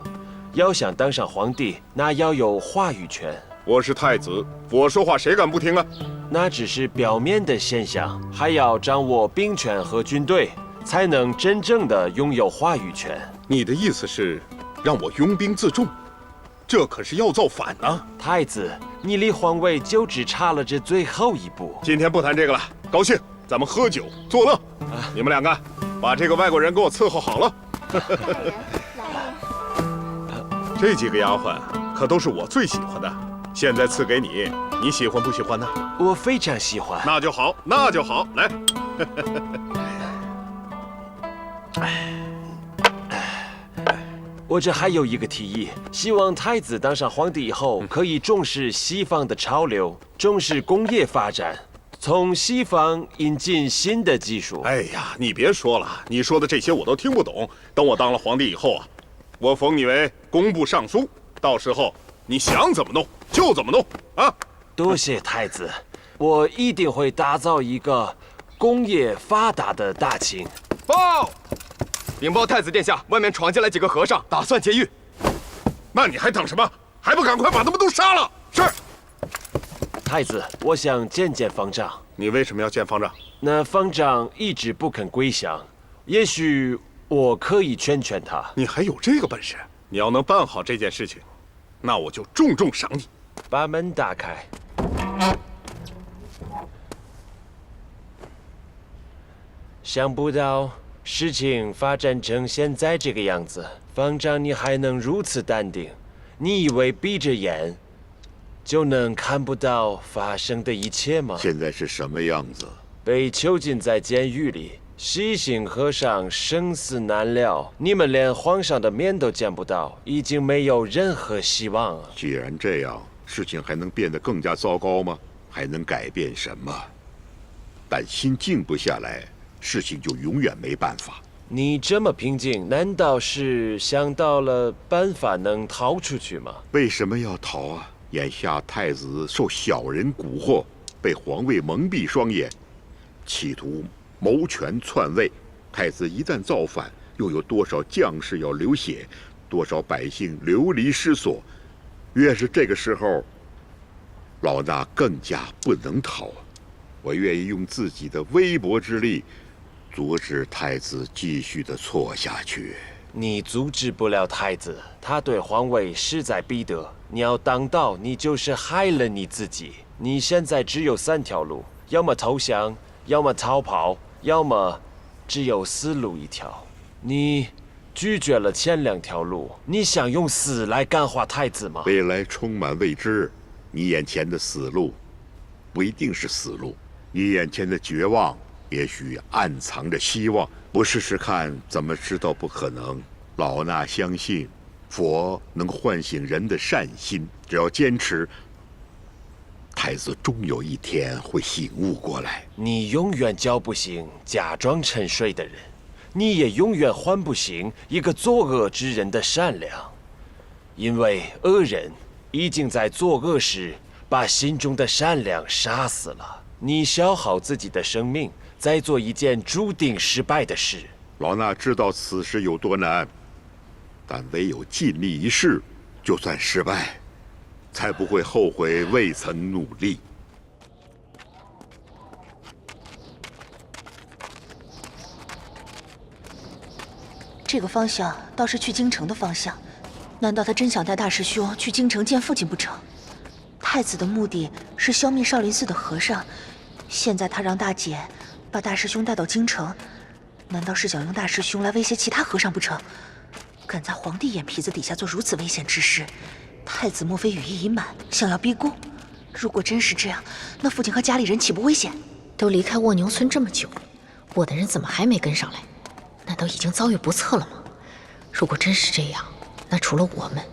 要想当上皇帝，那要有话语权。我是太子，我说话谁敢不听啊？那只是表面的现象，还要掌握兵权和军队，才能真正的拥有话语权。你的意思是让我拥兵自重？这可是要造反啊！太子，你离皇位就只差了这最后一步。今天不谈这个了，高兴，咱们喝酒作乐。你们两个把这个外国人给我伺候好了。这几个丫鬟可都是我最喜欢的，现在赐给你，你喜欢不喜欢呢？我非常喜欢。那就好，那就好，来。我这还有一个提议，希望太子当上皇帝以后，可以重视西方的潮流，重视工业发展，从西方引进新的技术。哎呀，你别说了，你说的这些我都听不懂。等我当了皇帝以后啊，我封你为工部尚书，到时候你想怎么弄就怎么弄啊！多谢太子，我一定会打造一个工业发达的大秦。报！禀报太子殿下，外面闯进来几个和尚，打算劫狱。那你还等什么？还不赶快把他们都杀了！是。太子，我想见见方丈。你为什么要见方丈？那方丈一直不肯归降，也许我可以劝劝他。你还有这个本事？你要能办好这件事情，那我就重重赏你。把门打开。想不到事情发展成现在这个样子，方丈你还能如此淡定？你以为闭着眼就能看不到发生的一切吗？现在是什么样子？被囚禁在监狱里，西行和尚生死难料，你们连皇上的面都见不到，已经没有任何希望了。既然这样，事情还能变得更加糟糕吗？还能改变什么？但心静不下来，事情就永远没办法。你这么平静，难道是想到了办法能逃出去吗？为什么要逃啊？眼下太子受小人蛊惑，被皇位蒙蔽双眼，企图谋权篡位。太子一旦造反，又有多少将士要流血，多少百姓流离失所。越是这个时候，老衲更加不能逃。我愿意用自己的微薄之力，阻止太子继续的错下去。你阻止不了太子，他对皇位势在必得。你要当道，你就是害了你自己。你现在只有3条路：要么投降，要么逃跑，要么只有死路一条。你拒绝了前2条路，你想用死来感化太子吗？未来充满未知，你眼前的死路不一定是死路，你眼前的绝望也许暗藏着希望。不试试看，怎么知道不可能？老衲相信，佛能唤醒人的善心，只要坚持，太子终有一天会醒悟过来。你永远叫不醒假装沉睡的人，你也永远唤不醒一个作恶之人的善良，因为恶人已经在作恶时把心中的善良杀死了。你消耗自己的生命，在做一件注定失败的事。老衲知道此事有多难，但唯有尽力一试，就算失败，才不会后悔未曾努力。这个方向倒是去京城的方向，难道他真想带大师兄去京城见父亲不成？太子的目的是消灭少林寺的和尚，现在他让大姐把大师兄带到京城，难道是想用大师兄来威胁其他和尚不成？敢在皇帝眼皮子底下做如此危险之事，太子莫非羽翼已满，想要逼宫？如果真是这样，那父亲和家里人岂不危险？都离开蜗牛村这么久，我的人怎么还没跟上来？难道已经遭遇不测了吗？如果真是这样，那除了我们，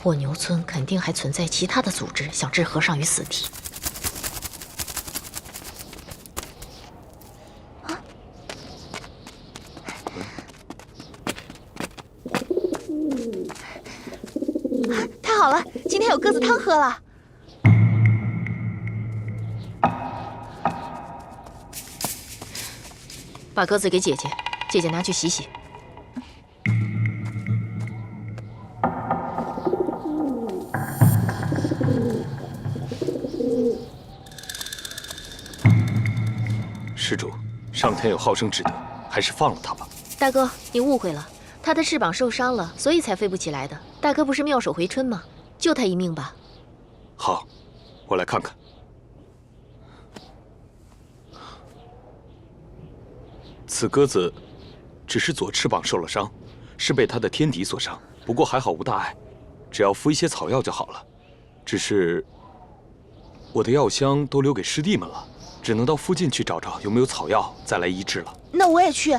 蜗牛村肯定还存在其他的组织想置和尚于死地。太好了，今天有鸽子汤喝了。把鸽子给姐姐，姐姐拿去洗洗。施主，上天有好生之德，还是放了他吧。大哥，你误会了，他的翅膀受伤了，所以才飞不起来的。大哥不是妙手回春吗？救他一命吧。好，我来看看。此鸽子只是左翅膀受了伤，是被他的天敌所伤，不过还好无大碍，只要敷一些草药就好了。只是我的药箱都留给师弟们了，只能到附近去找找有没有草药，再来医治了。那我也去，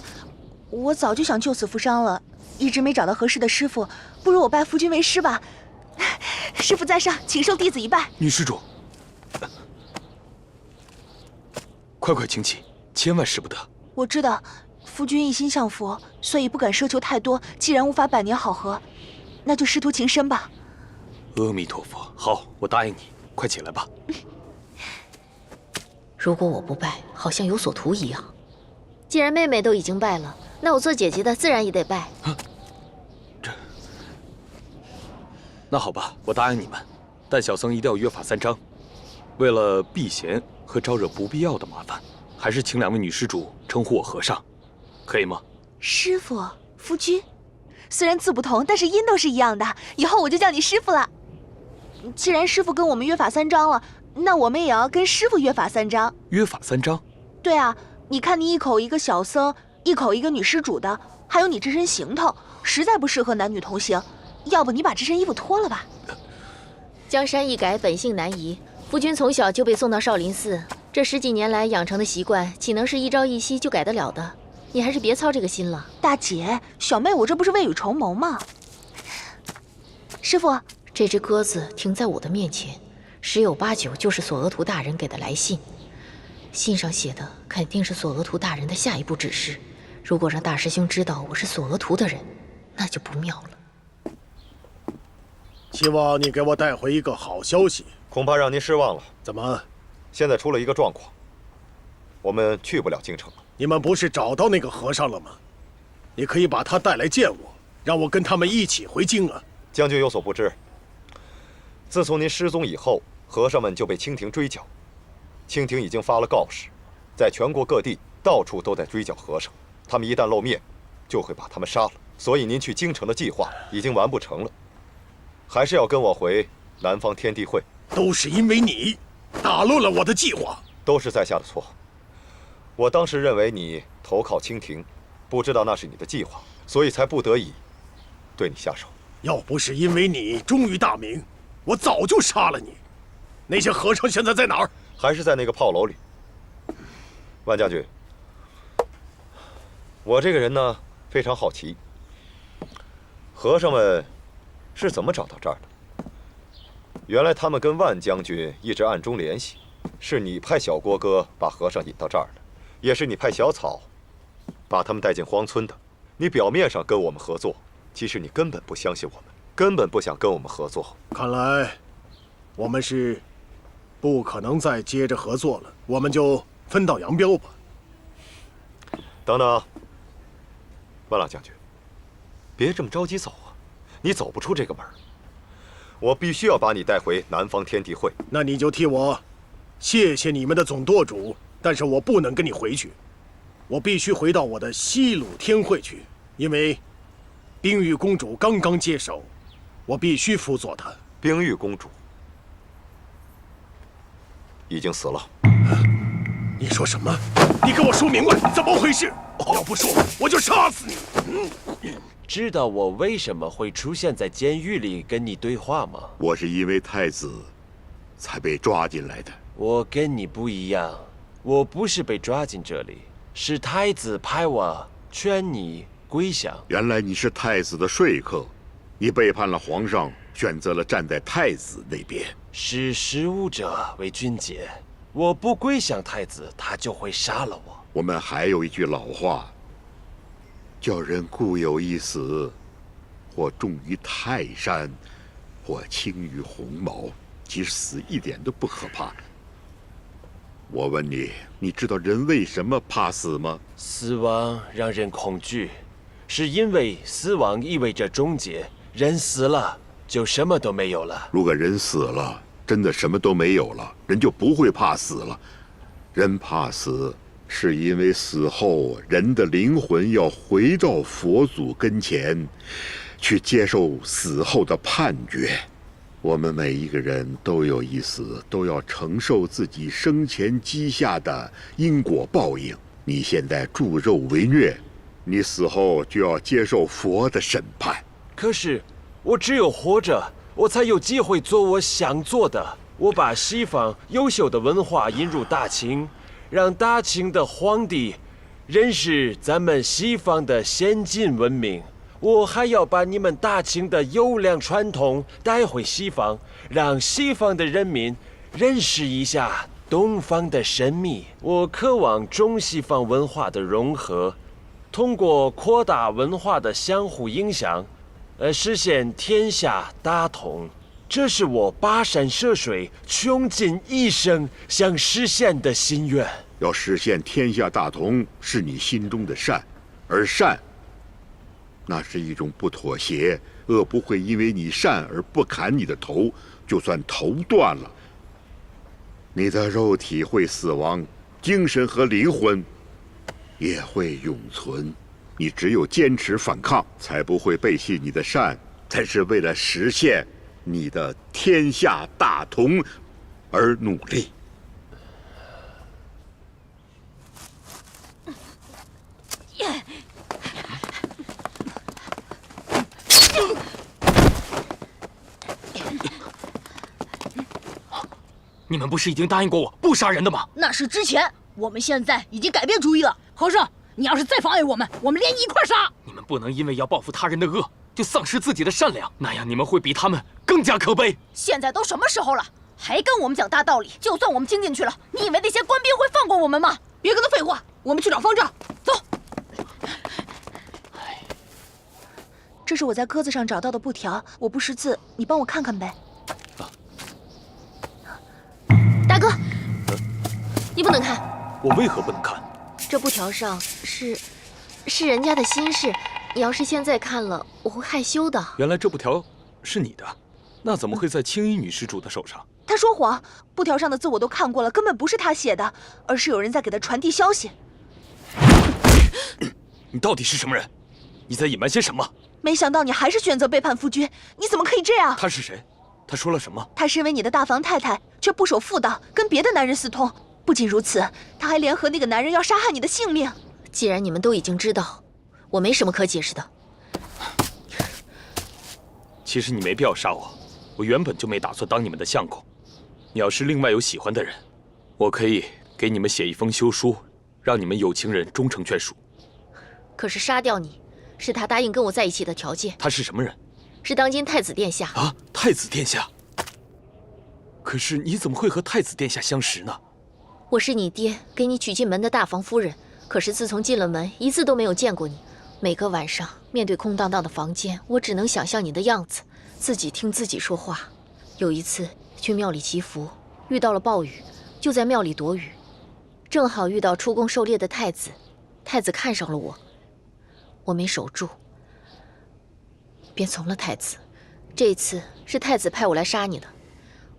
我早就想救死扶伤了，一直没找到合适的师傅，不如我拜夫君为师吧。师傅在上，请受弟子一拜。女施主，快快请起，千万使不得。我知道，夫君一心向佛，所以不敢奢求太多。既然无法百年好合，那就师徒情深吧。阿弥陀佛，好，我答应你，快起来吧。如果我不拜，好像有所图一样。既然妹妹都已经拜了，那我做姐姐的自然也得拜。那好吧，我答应你们，但小僧一定要约法三章，为了避嫌和招惹不必要的麻烦，还是请两位女施主称呼我和尚，可以吗？师傅、夫君，虽然字不同，但是音都是一样的。以后我就叫你师傅了。既然师傅跟我们约法三章了，那我们也要跟师傅约法三章。约法三章？对啊，你看你一口一个小僧，一口一个女施主的，还有你这身行头，实在不适合男女同行。要不你把这身衣服脱了吧。江山易改，本性难移。夫君从小就被送到少林寺，这10几年来养成的习惯，岂能是一朝一夕就改得了的？你还是别操这个心了。大姐，小妹我这不是未雨绸缪吗？师傅，这只鸽子停在我的面前，10有8九就是索额图大人给的来信。信上写的肯定是索额图大人的下一步指示。如果让大师兄知道我是索额图的人，那就不妙了。希望你给我带回一个好消息。恐怕让您失望了。怎么？现在出了一个状况，我们去不了京城了。你们不是找到那个和尚了吗？你可以把他带来见我，让我跟他们一起回京啊。将军有所不知，自从您失踪以后，和尚们就被清廷追剿。清廷已经发了告示，在全国各地到处都在追剿和尚，他们一旦露面，就会把他们杀了。所以您去京城的计划已经完不成了。还是要跟我回南方天地会。都是因为你打乱了我的计划，都是在下的错。我当时认为你投靠清廷，不知道那是你的计划，所以才不得已对你下手。要不是因为你忠于大明，我早就杀了你。那些和尚现在在哪儿？还是在那个炮楼里。万将军，我这个人呢非常好奇，和尚们是怎么找到这儿的？原来他们跟万将军一直暗中联系，是你派小郭哥把和尚引到这儿的，也是你派小草把他们带进荒村的。你表面上跟我们合作，其实你根本不相信我们，根本不想跟我们合作。看来我们是不可能再接着合作了，我们就分道扬镳吧。等等，万朗将军，别这么着急走啊！你走不出这个门，我必须要把你带回南方天地会。那你就替我谢谢你们的总舵主，但是我不能跟你回去，我必须回到我的西鲁天会去，因为冰玉公主刚刚接手，我必须辅佐她。冰玉公主已经死了。你说什么？你跟我说明白，怎么回事？要不说，我就杀死你！知道我为什么会出现在监狱里跟你对话吗？我是因为太子才被抓进来的。我跟你不一样，我不是被抓进这里，是太子派我劝你归降。原来你是太子的说客，你背叛了皇上，选择了站在太子那边。识时务者为俊杰，我不归降太子，他就会杀了我。我们还有一句老话，叫人固有一死，或重于泰山，或轻于鸿毛。其实死一点都不可怕。我问你，你知道人为什么怕死吗？死亡让人恐惧，是因为死亡意味着终结。人死了，就什么都没有了。如果人死了，真的什么都没有了，人就不会怕死了。人怕死，是因为死后人的灵魂要回到佛祖跟前，去接受死后的判决。我们每一个人都有一死，都要承受自己生前积下的因果报应。你现在助纣为虐，你死后就要接受佛的审判。可是我只有活着，我才有机会做我想做的。我把西方优秀的文化引入大清，让大清的皇帝认识咱们西方的先进文明。我还要把你们大清的优良传统带回西方，让西方的人民认识一下东方的神秘。我渴望中西方文化的融合，通过扩大文化的相互影响，实现天下大同。这是我跋山涉水、穷尽一生想实现的心愿。要实现天下大同，是你心中的善，而善，那是一种不妥协。恶不会因为你善而不砍你的头，就算头断了，你的肉体会死亡，精神和灵魂也会永存。你只有坚持反抗，才不会背弃你的善，才是为了实现你的天下大同而努力。你们不是已经答应过我不杀人的吗？那是之前，我们现在已经改变主意了。和尚，你要是再妨碍我们连你一块杀！你们不能因为要报复他人的恶，就丧失自己的善良，那样你们会比他们更加可悲。现在都什么时候了，还跟我们讲大道理？就算我们听进去了，你以为那些官兵会放过我们吗？别跟他废话，我们去找方丈。走。这是我在鸽子上找到的布条，我不识字，你帮我看看呗。大哥，你不能看。我为何不能看？这布条上是人家的心事，你要是现在看了，我会害羞的。原来这布条是你的，那怎么会在青衣女施主的手上？他说谎，布条上的字我都看过了，根本不是他写的，而是有人在给他传递消息。你到底是什么人？你在隐瞒些什么？没想到你还是选择背叛夫君，你怎么可以这样？他是谁？他说了什么？他身为你的大房太太，却不守妇道，跟别的男人私通。不仅如此，他还联合那个男人要杀害你的性命。既然你们都已经知道，我没什么可解释的。其实你没必要杀我，我原本就没打算当你们的相公。你要是另外有喜欢的人，我可以给你们写一封休书，让你们有情人终成眷属。可是杀掉你，是他答应跟我在一起的条件。他是什么人？是当今太子殿下。啊，太子殿下。可是你怎么会和太子殿下相识呢？我是你爹给你娶进门的大房夫人，可是自从进了门，一次都没有见过你。每个晚上面对空荡荡的房间，我只能想象你的样子，自己听自己说话。有一次去庙里祈福，遇到了暴雨，就在庙里躲雨，正好遇到出宫狩猎的太子，太子看上了我，我没守住，便从了太子。这一次是太子派我来杀你的。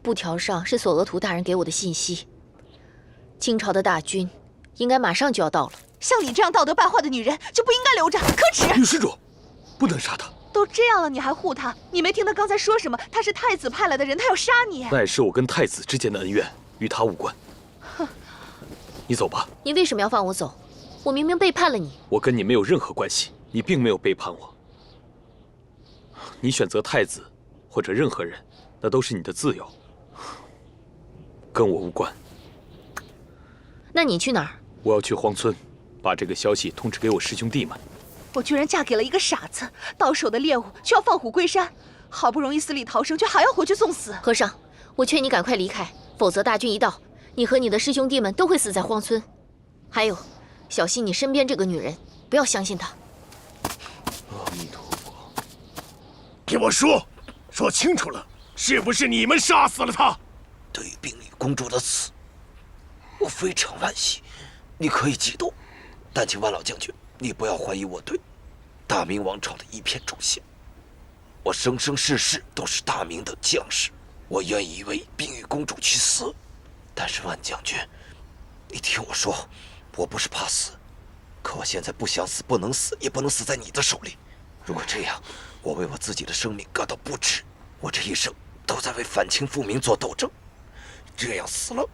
布条上是索额图大人给我的信息，清朝的大军应该马上就要到了。像你这样道德败坏的女人就不应该留着，可耻！女施主，不能杀她。都这样了，你还护她？你没听他刚才说什么？他是太子派来的人，他要杀你。那也是我跟太子之间的恩怨，与他无关。哼，你走吧。你为什么要放我走？我明明背叛了你。我跟你没有任何关系，你并没有背叛我。你选择太子或者任何人，那都是你的自由。跟我无关。那你去哪儿？我要去荒村，把这个消息通知给我师兄弟们。我居然嫁给了一个傻子，到手的猎物却要放虎归山，好不容易死里逃生，却还要回去送死。和尚，我劝你赶快离开，否则大军一到，你和你的师兄弟们都会死在荒村。还有，小心你身边这个女人，不要相信她。阿弥陀佛！给我说，说清楚了，是不是你们杀死了他？对于冰雨公主的死，我非常惋惜。你可以激动，但请万老将军，你不要怀疑我对大明王朝的一片忠心。我生生世世都是大明的将士，我愿意为冰雨公主去死。但是万将军，你听我说，我不是怕死，可我现在不想死，不能死，也不能死在你的手里。如果这样，我为我自己的生命感到不值。我这一生都在为反清复明做斗争，这样死了，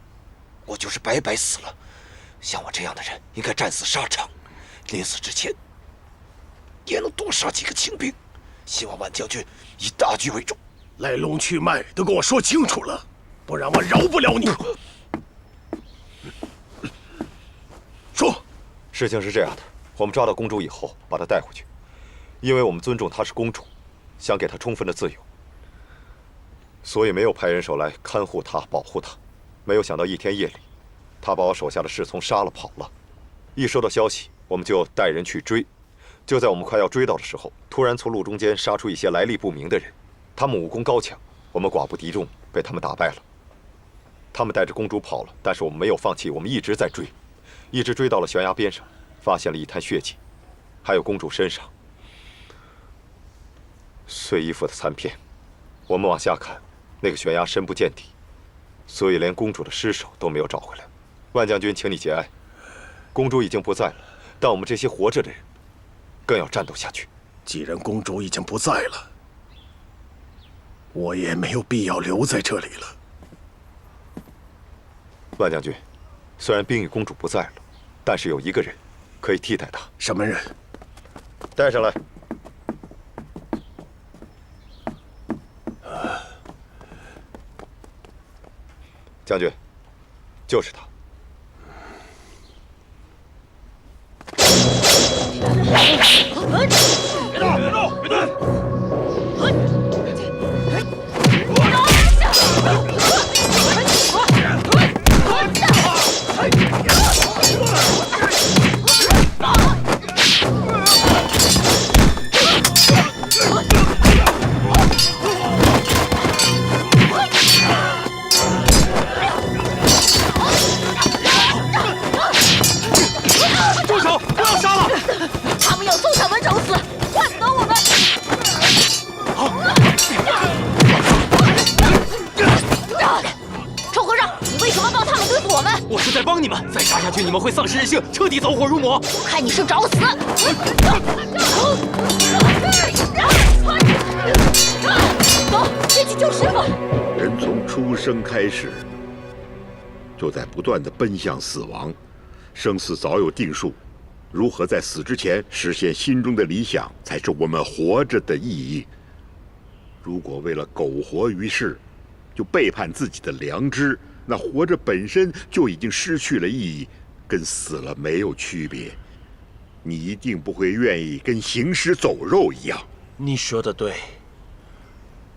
我就是白白死了。像我这样的人，应该战死沙场，临死之前也能多杀几个清兵。希望万将军以大局为重，来龙去脉都给我说清楚了，不然我饶不了你。说，事情是这样的，我们抓到公主以后，把她带回去，因为我们尊重她是公主，想给她充分的自由，所以没有派人手来看护她、保护她。没有想到一天夜里，她把我手下的侍从杀了跑了。一收到消息，我们就带人去追。就在我们快要追到的时候，突然从路中间杀出一些来历不明的人，他们武功高强，我们寡不敌众，被他们打败了。他们带着公主跑了，但是我们没有放弃，我们一直在追，一直追到了悬崖边上，发现了一滩血迹，还有公主身上碎衣服的残片。我们往下看，那个悬崖深不见底，所以连公主的尸首都没有找回来。万将军，请你节哀。公主已经不在了，但我们这些活着的人更要战斗下去。既然公主已经不在了，我也没有必要留在这里了。万将军，虽然冰雨公主不在了，但是有一个人可以替代她。什么人？带上来。将军，就是他。别动！别动！别动！住手！不要杀了！他们要送上门找死，换得我们！臭和尚，你为什么帮他们追死我们？我是在帮你们，再杀下去你们会丧失人性，彻底走火入魔。我看你是找死！走，先去救师傅。人从出生开始，就在不断的奔向死亡，生死早有定数。如何在死之前实现心中的理想，才是我们活着的意义。如果为了苟活于世，就背叛自己的良知，那活着本身就已经失去了意义，跟死了没有区别。你一定不会愿意跟行尸走肉一样。你说的对，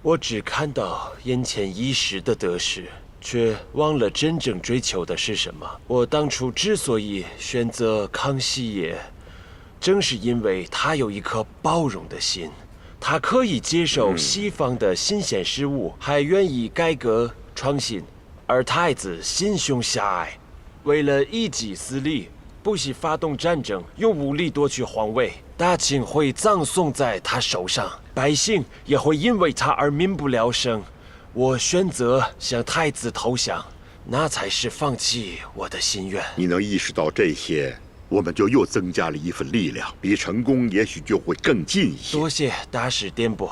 我只看到眼前一时的得失，却忘了真正追求的是什么。我当初之所以选择康熙爷，正是因为他有一颗包容的心，他可以接受西方的新鲜事物，还愿意改革创新。而太子心胸狭隘，为了一己私利，不惜发动战争，用武力夺取皇位，大清会葬送在他手上，百姓也会因为他而民不聊生。我选择向太子投降，那才是放弃我的心愿。你能意识到这些，我们就又增加了一份力量，离成功也许就会更近一些。多谢大师颠簸，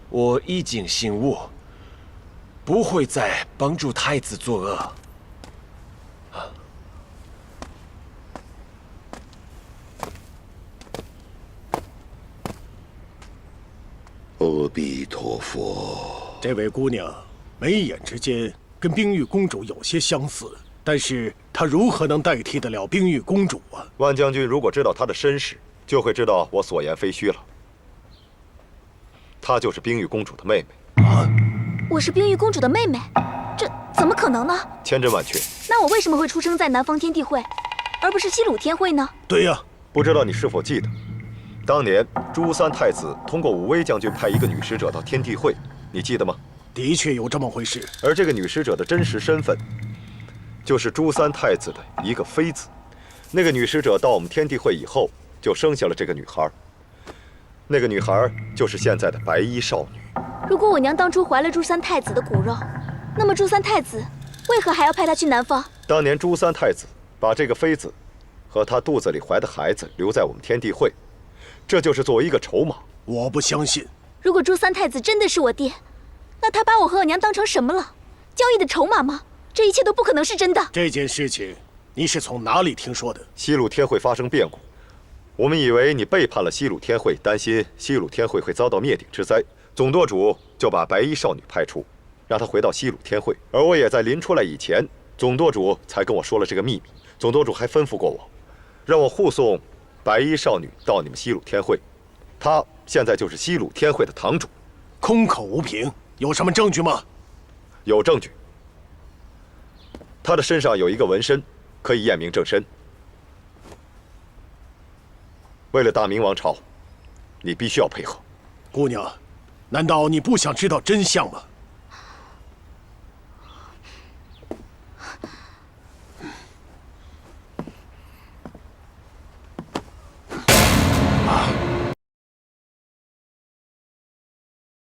我已经醒悟，不会再帮助太子作恶。阿弥陀佛。这位姑娘眉眼之间跟冰玉公主有些相似，但是她如何能代替得了冰玉公主啊？万将军如果知道她的身世，就会知道我所言非虚了。她就是冰玉公主的妹妹。啊！我是冰玉公主的妹妹，这怎么可能呢？千真万确。那我为什么会出生在南方天地会，而不是西鲁天会呢？对呀，不知道你是否记得，当年朱三太子通过武威将军派一个女使者到天地会，你记得吗？的确有这么回事。而这个女使者的真实身份，就是朱三太子的一个妃子。那个女使者到我们天地会以后，就生下了这个女孩。那个女孩就是现在的白衣少女。如果我娘当初怀了朱三太子的骨肉，那么朱三太子为何还要派她去南方？当年朱三太子把这个妃子和她肚子里怀的孩子留在我们天地会，这就是作为一个筹码。我不相信。如果朱三太子真的是我爹，那他把我和我娘当成什么了？交易的筹码吗？这一切都不可能是真的。这件事情你是从哪里听说的？西鲁天会发生变故，我们以为你背叛了西鲁天会，担心西鲁天会会遭到灭顶之灾，总舵主就把白衣少女派出，让她回到西鲁天会。而我也在临出来以前，总舵主才跟我说了这个秘密。总舵主还吩咐过我，让我护送白衣少女到你们西鲁天会。她现在就是西鲁天会的堂主。空口无凭，有什么证据吗？有证据。她的身上有一个纹身，可以验明正身。为了大明王朝，你必须要配合。姑娘，难道你不想知道真相吗？